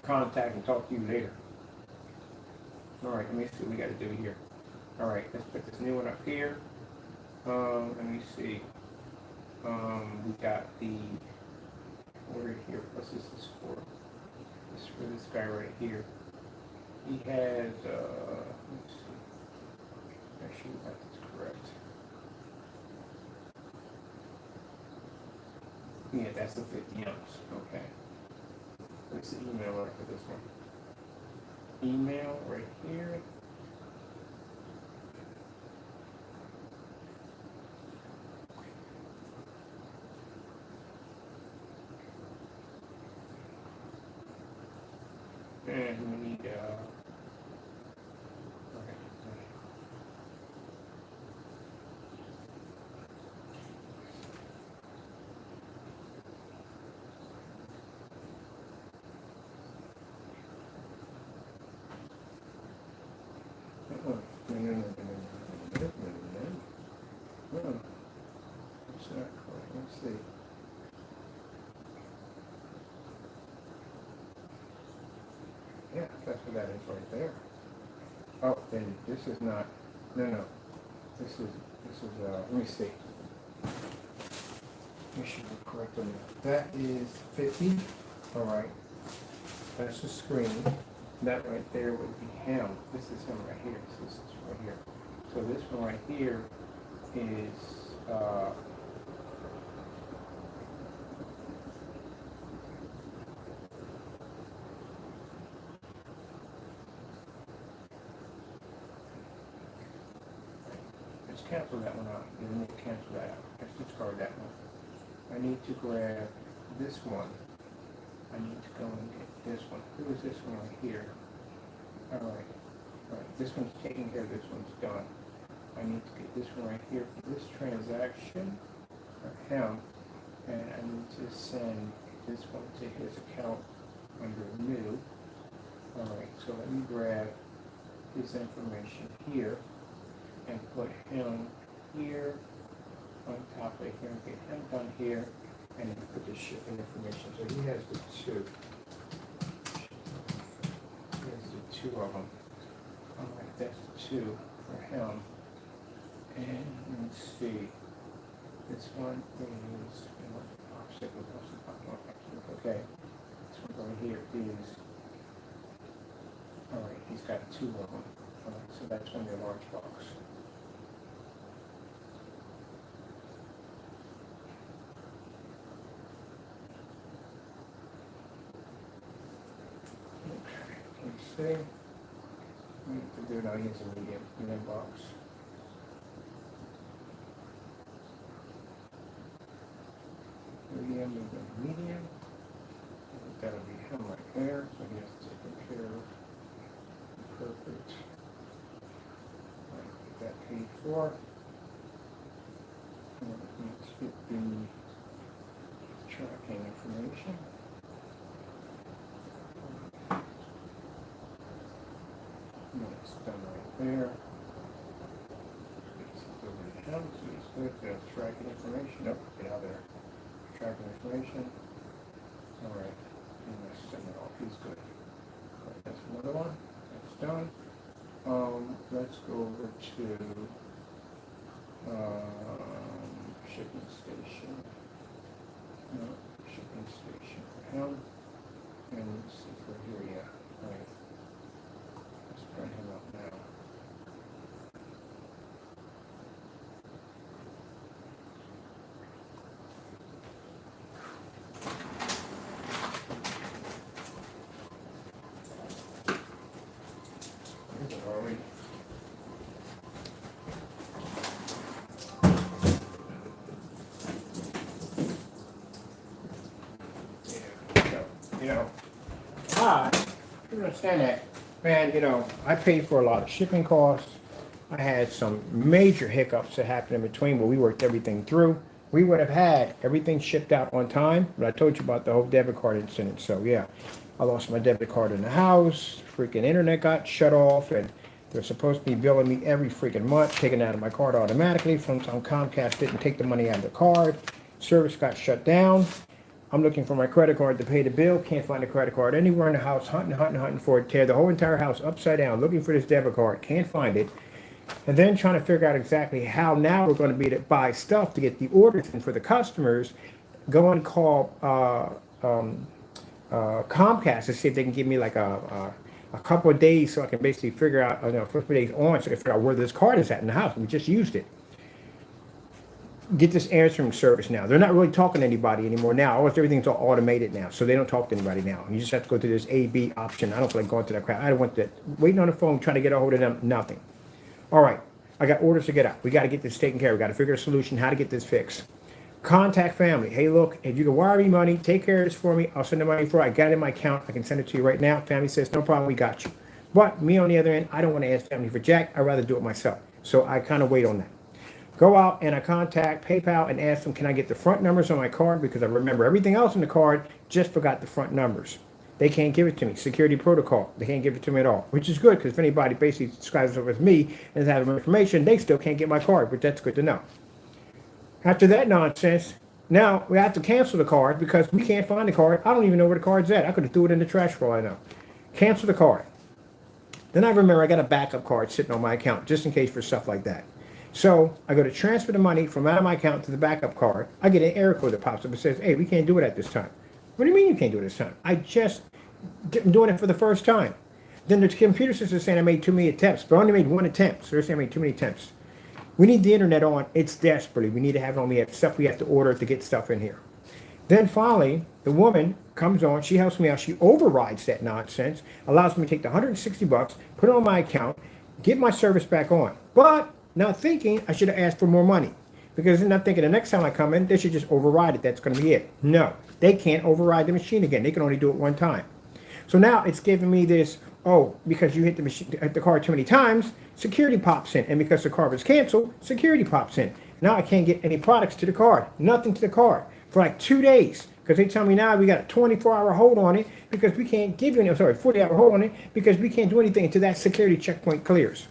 contact and talk to you later. All right, let me see what we got to do here. All right, let's put this new one up here. Let me see. We got the order here. What's this for? This is for this guy right here. He has, let's see. Actually, that's correct. Yeah, that's the 50 ounce. Okay. What's the email right for this one? Email right here. And we need, okay. No, it's not correct. Let's see. Yeah, that's what that is right there. Oh, then this is not. No. This is. Let me see. We should be correct on that. That is 50. All right. That's the screen. That right there would be him. This is him right here. So this is right here. So this one right here is let's cancel that one out. You need to cancel that out. Let's discard that one. I need to grab this one. I need to go and get this one. Who is this one right here? All right. This one's taken care of. This one's done. I need to get this one right here for this transaction for him, and I need to send this one to his account under new. All right. So let me grab his information here and put him here on top of here and get him done here, and then put the shipping information. So he has the two. He has the two of them. All right, that's the two for him. And let's see. This one is okay. This one right here is All right, he's got 2 of them. All right, so that's going to be a large box. Okay, let's see. We need to do it. I'll use a medium box. Medium. That'll be him right there, so he has to take care of. Perfect. All right, get that paid for. And let's get the tracking information. And it's done right there. It's over to him, so it's good. There's tracking information. Nope, get out there. Tracking information. All right, and let's send it off. He's good. All right, that's another one. That's done. Let's go over to shipping station. No, shipping station for him. And let's see if we're here yet. All right. Let's print him up now. I understand that, man. I paid for a lot of shipping costs. I had some major hiccups that happened in between, but we worked everything through. We would have had everything shipped out on time, but I told you about the whole debit card incident. So yeah, I lost my debit card in the house. Freaking internet got shut off, and they're supposed to be billing me every freaking month, taking it out of my card automatically. From some Comcast didn't take the money out of the card. Service got shut down. I'm looking for my credit card to pay the bill. Can't find the credit card anywhere in the house. Hunting for it. Tear the whole entire house upside down. Looking for this debit card. Can't find it. And then trying to figure out exactly how now we're going to be to buy stuff to get the orders in for the customers. Go and call Comcast to see if they can give me like a couple of days so I can basically figure out, a couple of days on, so I can figure out where this card is at in the house. We just used it. Get this answering service now. They're not really talking to anybody anymore now. Almost everything's all automated now, so they don't talk to anybody now. You just have to go through this A/B option. I don't feel like going to that crap. I don't want that. Waiting on the phone, trying to get a hold of them, nothing. All right, I got orders to get out. We got to get this taken care of. We got to figure a solution, how to get this fixed. Contact family. Hey, look, if you can wire me money, take care of this for me. I'll send the money for it. I got it in my account. I can send it to you right now. Family says, no problem, we got you. But me on the other end, I don't want to ask family for jack. I'd rather do it myself. So I kind of wait on that. Go out and I contact PayPal and ask them, can I get the front numbers on my card? Because I remember everything else on the card, just forgot the front numbers. They can't give it to me. Security protocol, they can't give it to me at all, which is good because if anybody basically describes it as me and has information, they still can't get my card, but that's good to know. After that nonsense, now we have to cancel the card because we can't find the card. I don't even know where the card's at. I could have threw it in the trash for all I know. Cancel the card. Then I remember I got a backup card sitting on my account just in case for stuff like that. So I go to transfer the money from out of my account to the backup card. I get an error code that pops up and says, hey, we can't do it at this time. What do you mean you can't do it this time? I'm doing it for the first time. Then the computer system is saying I made too many attempts, but I only made one attempt. So they're saying I made too many attempts. We need the internet on. It's desperately. We need to have it on. We have stuff we have to order to get stuff in here. Then finally, the woman comes on. She helps me out. She overrides that nonsense, allows me to take the $160, put it on my account, get my service back on. But not thinking I should have asked for more money, because they're not thinking the next time I come in, they should just override it. That's going to be it. No, they can't override the machine again. They can only do it one time. So now it's giving me this, oh, because you hit the card too many times, security pops in. And because the card was canceled, security pops in. Now I can't get any products to the card, nothing to the card for like 2 days. Because they tell me now we got a 24-hour hold on it because we can't give you any, 40-hour hold on it because we can't do anything until that security checkpoint clears.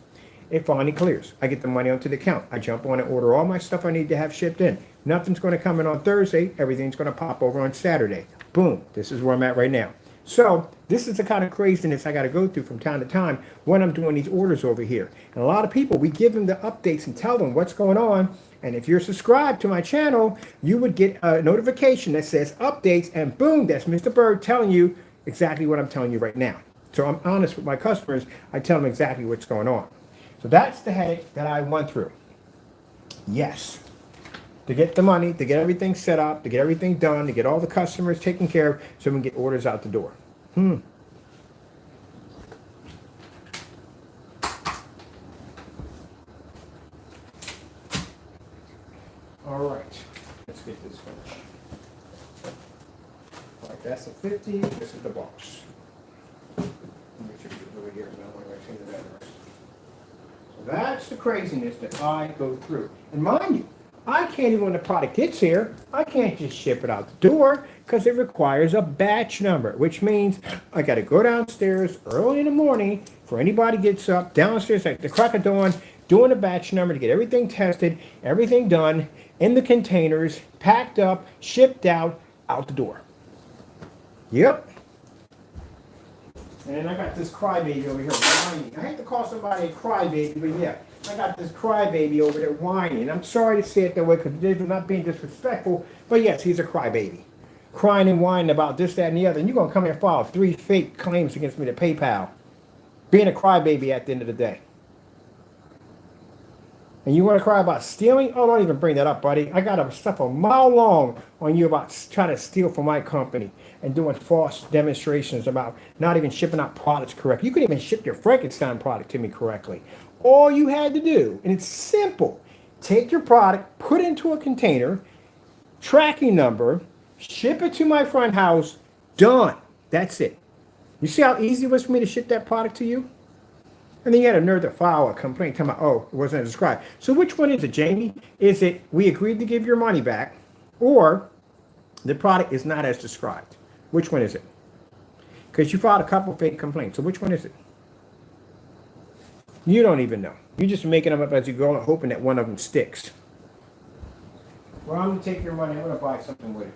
It finally clears. I get the money onto the account. I jump on and order all my stuff I need to have shipped in. Nothing's going to come in on Thursday. Everything's going to pop over on Saturday. Boom. This is where I'm at right now. So this is the kind of craziness I got to go through from time to time when I'm doing these orders over here. And a lot of people, we give them the updates and tell them what's going on. And if you're subscribed to my channel, you would get a notification that says updates, and boom, that's Mr. Bird telling you exactly what I'm telling you right now. So I'm honest with my customers. I tell them exactly what's going on. So that's the headache that I went through. Yes. To get the money, to get everything set up, to get everything done, to get all the customers taken care of so we can get orders out the door. All right. Let's get this finished. All right, that's the 50. This is the box. Make sure you get over here. So that's the craziness that I go through. And mind you, I can't even, when the product gets here, I can't just ship it out the door because it requires a batch number, which means I got to go downstairs early in the morning for anybody gets up downstairs at the crack of dawn, doing a batch number to get everything tested, everything done in the containers, packed up, shipped out the door. Yep. And then I got this crybaby over here whining. I hate to call somebody a crybaby, but yeah, I got this crybaby over there whining. I'm sorry to say it that way because they're not being disrespectful, but yes, he's a crybaby. Crying and whining about this, that, and the other. And you're going to come here and file 3 fake claims against me to PayPal. Being a crybaby at the end of the day. And you want to cry about stealing? Oh, don't even bring that up, buddy. I got stuff a mile long on you about trying to steal from my company and doing false demonstrations about not even shipping out products correctly. You couldn't even ship your Frankenstein product to me correctly. All you had to do, and it's simple, take your product, put it into a container, tracking number, ship it to my front house, done. That's it. You see how easy it was for me to ship that product to you? And then you had a nerve to file a complaint telling me, oh, it wasn't described. So which one is it, Jamie? Is it we agreed to give your money back, or the product is not as described? Which one is it? Because you filed a couple fake complaints. So which one is it? You don't even know. You're just making them up as you go and hoping that one of them sticks. Well, I'm going to take your money. I'm going to buy something with it.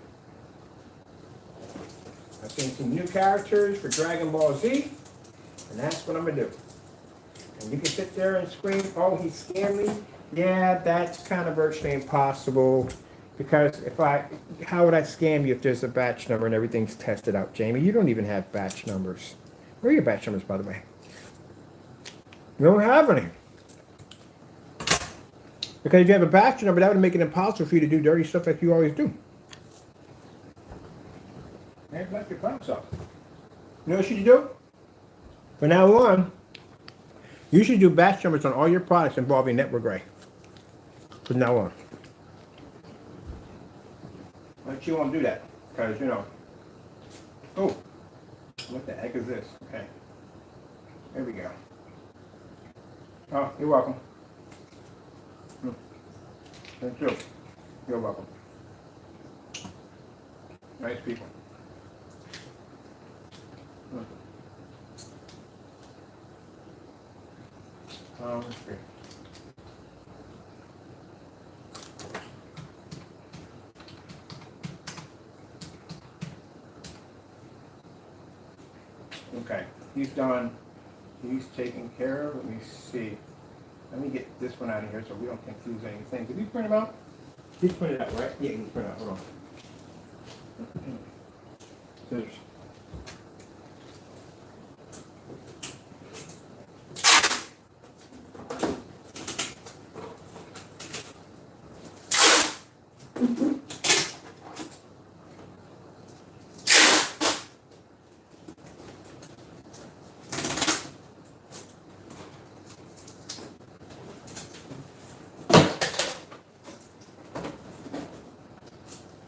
I've seen some new characters for Dragon Ball Z, and that's what I'm going to do. And you can sit there and scream, oh, he scammed me. Yeah, that's kind of virtually impossible. Because how would I scam you if there's a batch number and everything's tested out, Jamie? You don't even have batch numbers. Where are your batch numbers, by the way? You don't have any. Because if you have a batch number, that would make it impossible for you to do dirty stuff like you always do. Man, let your thumbs up. You know what you should do? From now on, you should do batch numbers on all your products involving network gray. From now on. But you won't do that. Because, you know. Oh. What the heck is this? Okay. There we go. Oh, you're welcome. Thank you. You're welcome. Nice people. Let's see. Okay, he's done. He's taken care of. Let me see. Let me get this one out of here so we don't confuse anything. Did you print them out? He's printed out, right? Yeah, he's printed out. Hold on. Scissors.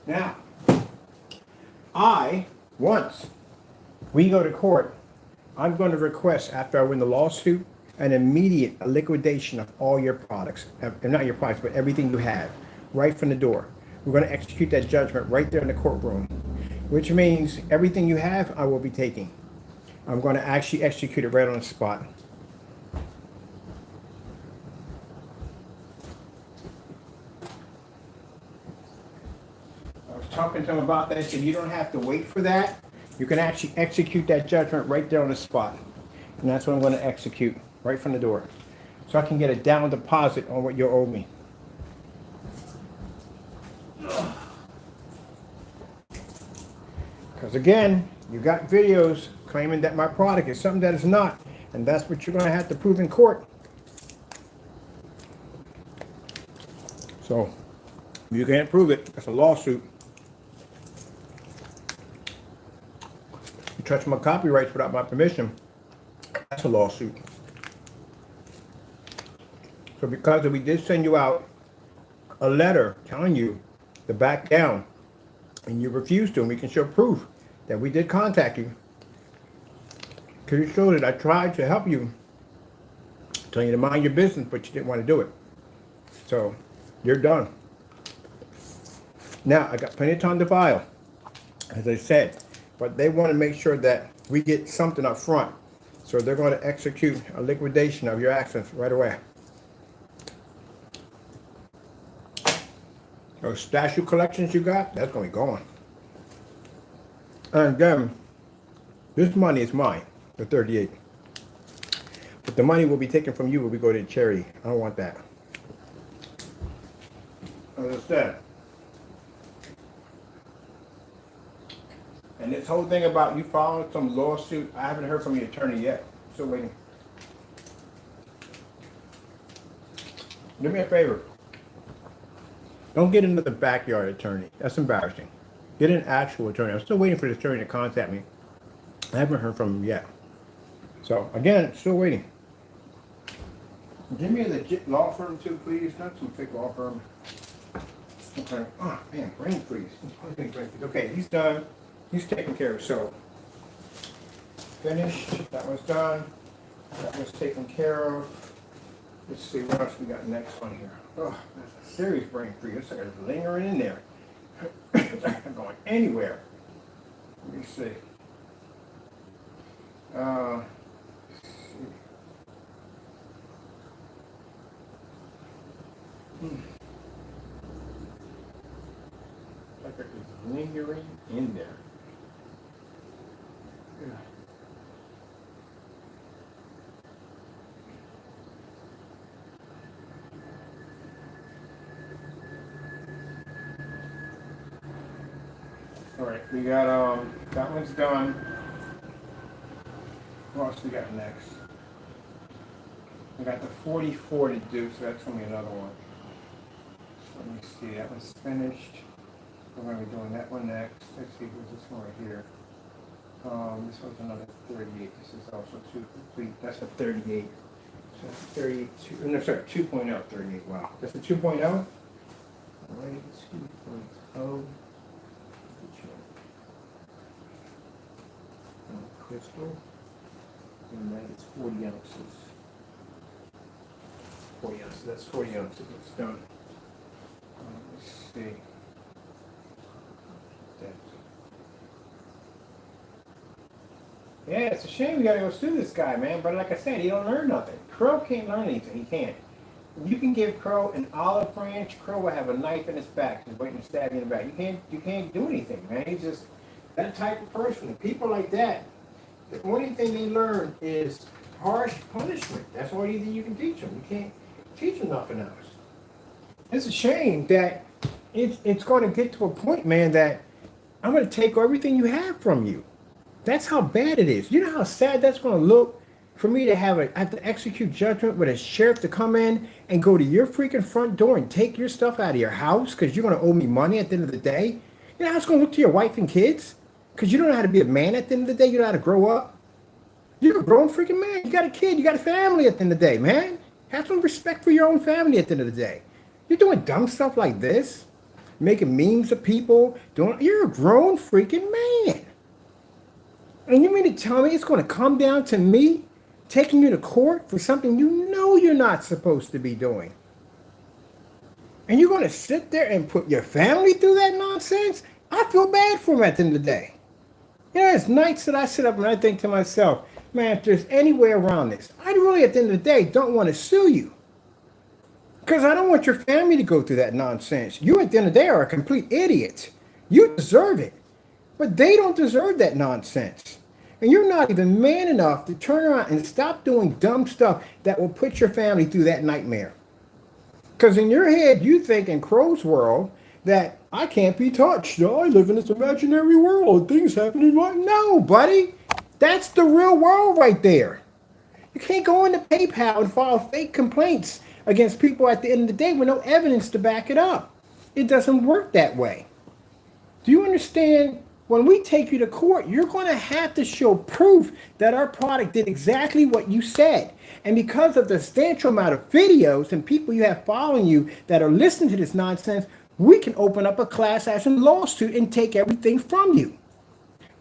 Now, once we go to court, I'm going to request, after I win the lawsuit, an immediate liquidation of all your products. Not your products, but everything you have, right from the door. We're going to execute that judgment right there in the courtroom, which means everything you have, I will be taking. I'm going to actually execute it right on the spot. Talking to him about that. I said, you don't have to wait for that. You can actually execute that judgment right there on the spot. And that's what I'm going to execute right from the door. So I can get a down deposit on what you owe me. Because again, you got videos claiming that my product is something that is not. And that's what you're going to have to prove in court. So, you can't prove it. That's a lawsuit. You touch my copyrights without my permission, that's a lawsuit. So because we did send you out a letter telling you to back down, and you refused to, and we can show proof that we did contact you, because you showed that I tried to help you, telling you to mind your business, but you didn't want to do it. So, you're done. Now, I got plenty of time to file, as I said, but they want to make sure that we get something up front. So they're going to execute a liquidation of your assets right away. Those statue collections you got, that's going to be gone. And again, this money is mine, the 38. But the money will be taken from you when we go to charity. I don't want that. Understand? And this whole thing about you filing some lawsuit, I haven't heard from your attorney yet. Still waiting. Do me a favor. Don't get another backyard attorney. That's embarrassing. Get an actual attorney. I'm still waiting for the attorney to contact me. I haven't heard from him yet. So, again, still waiting. Give me a legit law firm too, please. Not some fake law firm. Okay. Oh, man, brain freeze. Okay, he's done. He's taken care of. So, finished. That one's done. That one's taken care of. Let's see what else we got next one here. Oh, that's a serious brain freeze. It's like it's lingering in there. It's not going anywhere. Let me see. Let's see. Like it's lingering in there. Yeah. All right, we got that one's done. What else we got next? We got the 44 to do, so that's gonna be another one. So let me see, that one's finished. We're gonna be doing that one next. Let's see, who's this one right here? This one's another 38. This is also two complete. That's a 38. So that's 32. No, sorry, 2.0 38. Wow, that's a 2.0. All right, 2.0. Crystal, and that is 40 ounces. 40 ounces, that's 40 ounces, it's done. Let's see. Yeah, it's a shame we gotta go sue this guy, man, but like I said, he don't learn nothing. Crow can't learn anything, he can't. You can give Crow an olive branch, Crow will have a knife in his back, just waiting to stab you in the back. You can't do anything, man. He's just that type of person. People like that, the only thing they learn is harsh punishment. That's all you can teach them. You can't teach them nothing else. It's a shame that it's going to get to a point, man, that I'm going to take everything you have from you. That's how bad it is. You know how sad that's going to look for me to have to execute judgment with a sheriff to come in and go to your freaking front door and take your stuff out of your house because you're going to owe me money at the end of the day? You know how it's going to look to your wife and kids? Because you don't know how to be a man at the end of the day. You know how to grow up. You're a grown freaking man. You got a kid. You got a family at the end of the day, man. Have some respect for your own family at the end of the day. You're doing dumb stuff like this. Making memes of people. You're a grown freaking man. And you mean to tell me it's going to come down to me taking you to court for something you know you're not supposed to be doing? And you're going to sit there and put your family through that nonsense? I feel bad for them at the end of the day. You know, there's nights that I sit up and I think to myself, man, if there's any way around this, I really, at the end of the day, don't want to sue you. Because I don't want your family to go through that nonsense. You, at the end of the day, are a complete idiot. You deserve it. But they don't deserve that nonsense. And you're not even man enough to turn around and stop doing dumb stuff that will put your family through that nightmare. Because in your head, you think in Crow's world that I can't be touched. I live in this imaginary world. Things happen in my... No, buddy. That's the real world right there. You can't go into PayPal and file fake complaints against people at the end of the day with no evidence to back it up. It doesn't work that way. Do you understand? When we take you to court, you're going to have to show proof that our product did exactly what you said. And because of the substantial amount of videos and people you have following you that are listening to this nonsense, we can open up a class action lawsuit and take everything from you.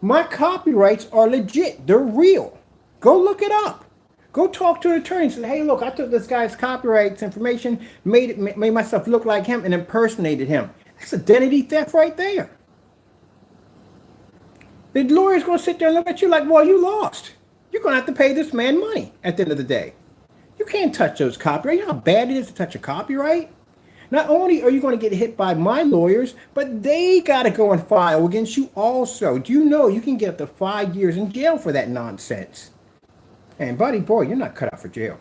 My copyrights are legit. They're real. Go look it up. Go talk to an attorney and say, hey, look, I took this guy's copyrights information, made myself look like him and impersonated him. That's identity theft right there. The lawyer's going to sit there and look at you like, well, you lost. You're going to have to pay this man money at the end of the day. You can't touch those copyrights. You know how bad it is to touch a copyright? Not only are you going to get hit by my lawyers, but they got to go and file against you also. Do you know you can get up to 5 years in jail for that nonsense? And buddy, boy, you're not cut out for jail.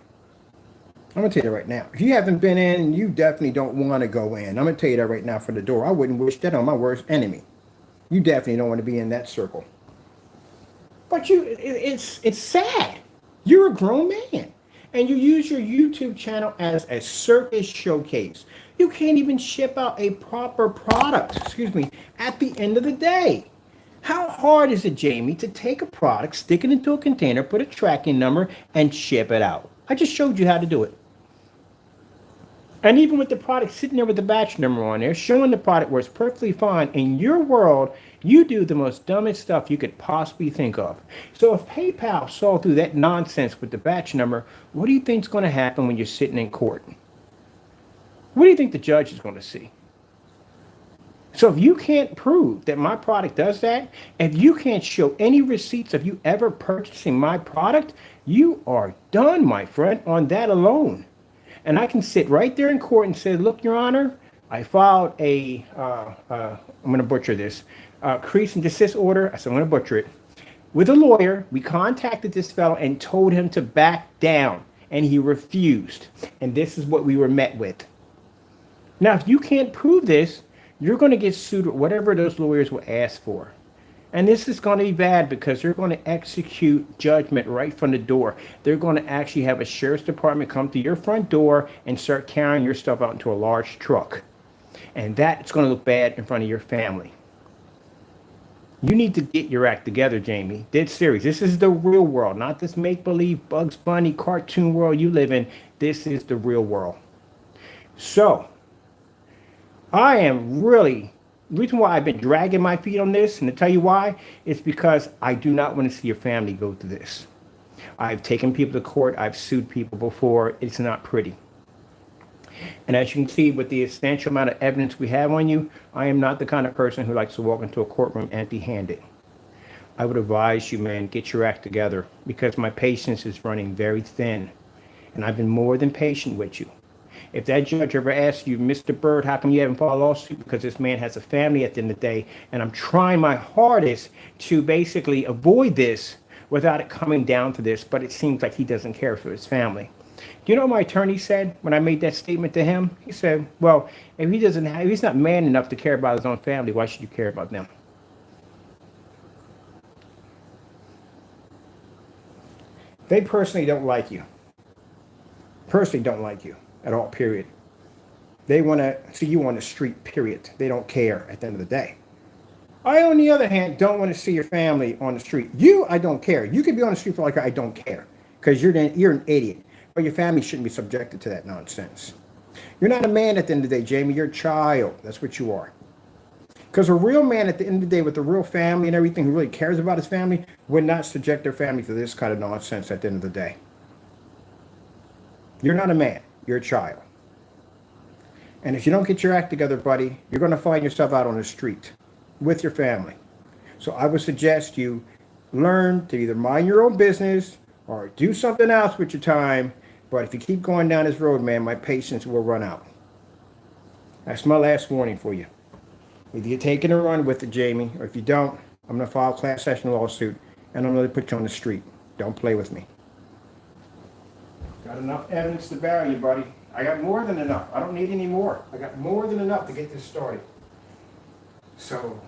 I'm going to tell you that right now. If you haven't been in, you definitely don't want to go in. I'm going to tell you that right now from the door. I wouldn't wish that on my worst enemy. You definitely don't want to be in that circle. But it's sad. You're a grown man. And you use your YouTube channel as a circus showcase. You can't even ship out a proper product, at the end of the day. How hard is it, Jamie, to take a product, stick it into a container, put a tracking number, and ship it out? I just showed you how to do it. And even with the product sitting there with the batch number on there, showing the product works perfectly fine, in your world, you do the most dumbest stuff you could possibly think of. So if PayPal saw through that nonsense with the batch number, what do you think is going to happen when you're sitting in court? What do you think the judge is going to see? So if you can't prove that my product does that, if you can't show any receipts of you ever purchasing my product, you are done, my friend, on that alone. And I can sit right there in court and say, look, Your Honor, I filed a, I'm going to butcher this, cease and desist order. I said, I'm going to butcher it. With a lawyer, we contacted this fellow and told him to back down, and he refused. And this is what we were met with. Now, if you can't prove this, you're going to get sued with whatever those lawyers will ask for. And this is going to be bad because they're going to execute judgment right from the door. They're going to actually have a sheriff's department come to your front door and start carrying your stuff out into a large truck. And that's going to look bad in front of your family. You need to get your act together, Jamie. Dead serious. This is the real world, not this make-believe Bugs Bunny cartoon world you live in. This is the real world. So, I am really... The reason why I've been dragging my feet on this, and to tell you why, is because I do not want to see your family go through this. I've taken people to court. I've sued people before. It's not pretty. And as you can see, with the substantial amount of evidence we have on you, I am not the kind of person who likes to walk into a courtroom empty-handed. I would advise you, man, get your act together, because my patience is running very thin. And I've been more than patient with you. If that judge ever asks you, Mr. Bird, how come you haven't filed a lawsuit? Because this man has a family at the end of the day, and I'm trying my hardest to basically avoid this without it coming down to this, but it seems like he doesn't care for his family. Do you know what my attorney said when I made that statement to him? He said, well, if he's not man enough to care about his own family, why should you care about them? They personally don't like you. Personally don't like you. At all, period. They want to see you on the street, period. They don't care at the end of the day. I, on the other hand, don't want to see your family on the street. You, I don't care. You could be on the street for like I don't care, because you're an idiot. But your family shouldn't be subjected to that nonsense. You're not a man at the end of the day, Jamie. You're a child. That's what you are. Because a real man at the end of the day with a real family and everything, who really cares about his family, would not subject their family to this kind of nonsense at the end of the day. You're not a man. You're a child. And if you don't get your act together, buddy, you're going to find yourself out on the street with your family. So I would suggest you learn to either mind your own business or do something else with your time. But if you keep going down this road, man, my patience will run out. That's my last warning for you. Either you take it or run with it, Jamie, or if you don't, I'm going to file a class action lawsuit and I'm going to put you on the street. Don't play with me. Got enough evidence to bury you, buddy. I got more than enough. I don't need any more. I got more than enough to get this started. So,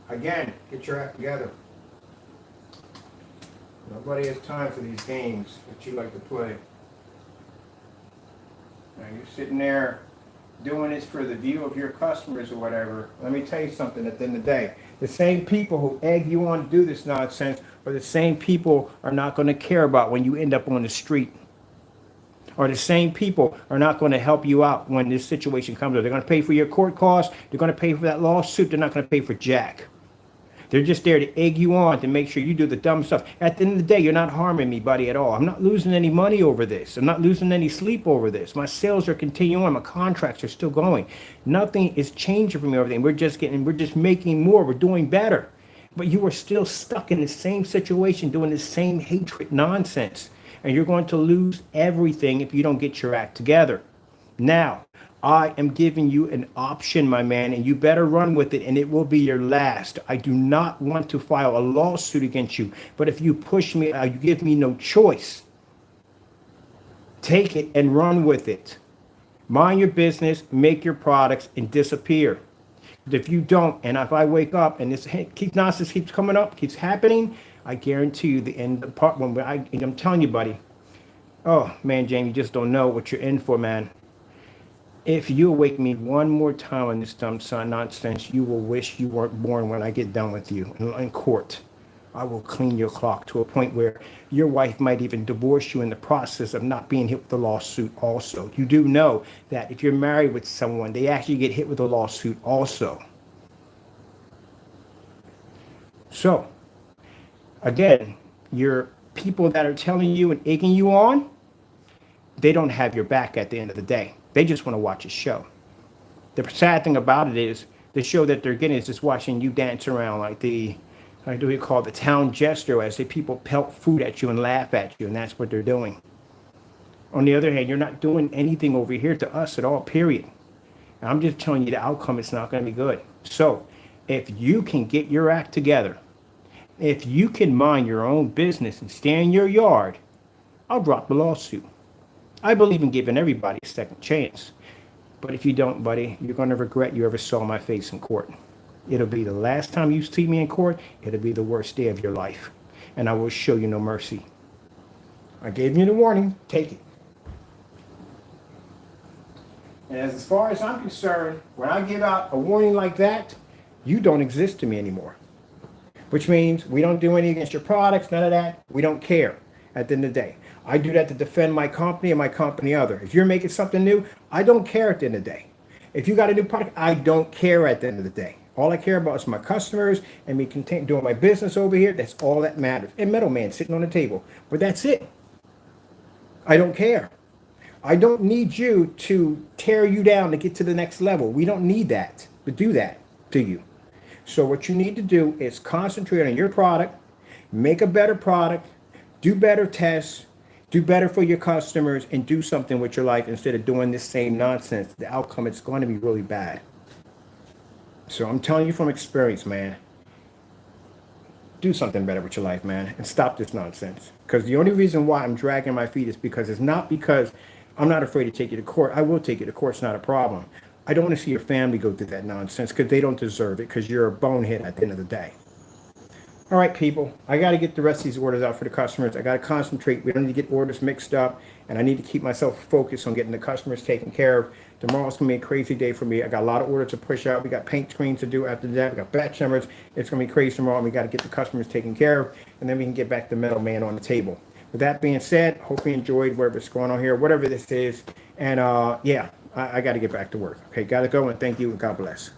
again, get your act together. Nobody has time for these games that you like to play. Now you're sitting there doing this for the view of your customers or whatever. Let me tell you something at the end of the day. The same people who egg you on to do this nonsense are the same people are not going to care about when you end up on the street. Or the same people are not going to help you out when this situation comes up. They're going to pay for your court costs. They're going to pay for that lawsuit. They're not going to pay for jack. They're just there to egg you on to make sure you do the dumb stuff. At the end of the day, you're not harming me, buddy, at all. I'm not losing any money over this. I'm not losing any sleep over this. My sales are continuing on. My contracts are still going. Nothing is changing for me over there. We're just making more. We're doing better. But you are still stuck in the same situation, doing the same hatred nonsense. And you're going to lose everything if you don't get your act together. Now, I am giving you an option, my man, and you better run with it, and it will be your last. I do not want to file a lawsuit against you, but if you push me, you give me no choice. Take it and run with it. Mind your business, make your products, and disappear. But if you don't, and if I wake up and this nonsense keeps coming up, keeps happening, I guarantee you the end of the part when I'm telling you, buddy. Oh man, Jamie, you just don't know what you're in for, man. If you wake me one more time on this dumb nonsense, you will wish you weren't born when I get done with you in court. I will clean your clock to a point where your wife might even divorce you in the process of not being hit with a lawsuit also. You do know that if you're married with someone, they actually get hit with a lawsuit also. So, again, your people that are telling you and egging you on, they don't have your back at the end of the day. They just want to watch a show. The sad thing about it is the show that they're getting is just watching you dance around like the town jester as the people pelt food at you and laugh at you, and that's what they're doing. On the other hand, you're not doing anything over here to us at all, period. And I'm just telling you the outcome is not going to be good. So if you can get your act together, if you can mind your own business and stay in your yard, I'll drop the lawsuit. I believe in giving everybody a second chance. But if you don't, buddy, you're going to regret you ever saw my face in court. It'll be the last time you see me in court. It'll be the worst day of your life. And I will show you no mercy. I gave you the warning. Take it. And as far as I'm concerned, when I give out a warning like that, you don't exist to me anymore. Which means we don't do anything against your products, none of that. We don't care at the end of the day. I do that to defend my company and my company other. If you're making something new, I don't care at the end of the day. If you got a new product, I don't care at the end of the day. All I care about is my customers and me doing my business over here. That's all that matters. And middleman sitting on the table. But that's it. I don't care. I don't need you to tear you down to get to the next level. We don't need that to do that to you. So what you need to do is concentrate on your product, make a better product, do better tests, do better for your customers, and do something with your life instead of doing this same nonsense. The outcome is going to be really bad. So I'm telling you from experience, man, do something better with your life, man, and stop this nonsense. Because the only reason why I'm dragging my feet is because it's not because I'm not afraid to take you to court. I will take you to court. It's not a problem. I don't want to see your family go through that nonsense because they don't deserve it because you're a bonehead at the end of the day. All right, people, I got to get the rest of these orders out for the customers. I got to concentrate. We don't need to get orders mixed up, and I need to keep myself focused on getting the customers taken care of. Tomorrow's going to be a crazy day for me. I got a lot of orders to push out. We got paint screens to do after that. We got batch numbers. It's going to be crazy tomorrow, and we got to get the customers taken care of, and then we can get back the middleman on the table. With that being said, hope you enjoyed whatever's going on here, whatever this is, and yeah, I got to get back to work. Okay, got to go, and thank you, and God bless.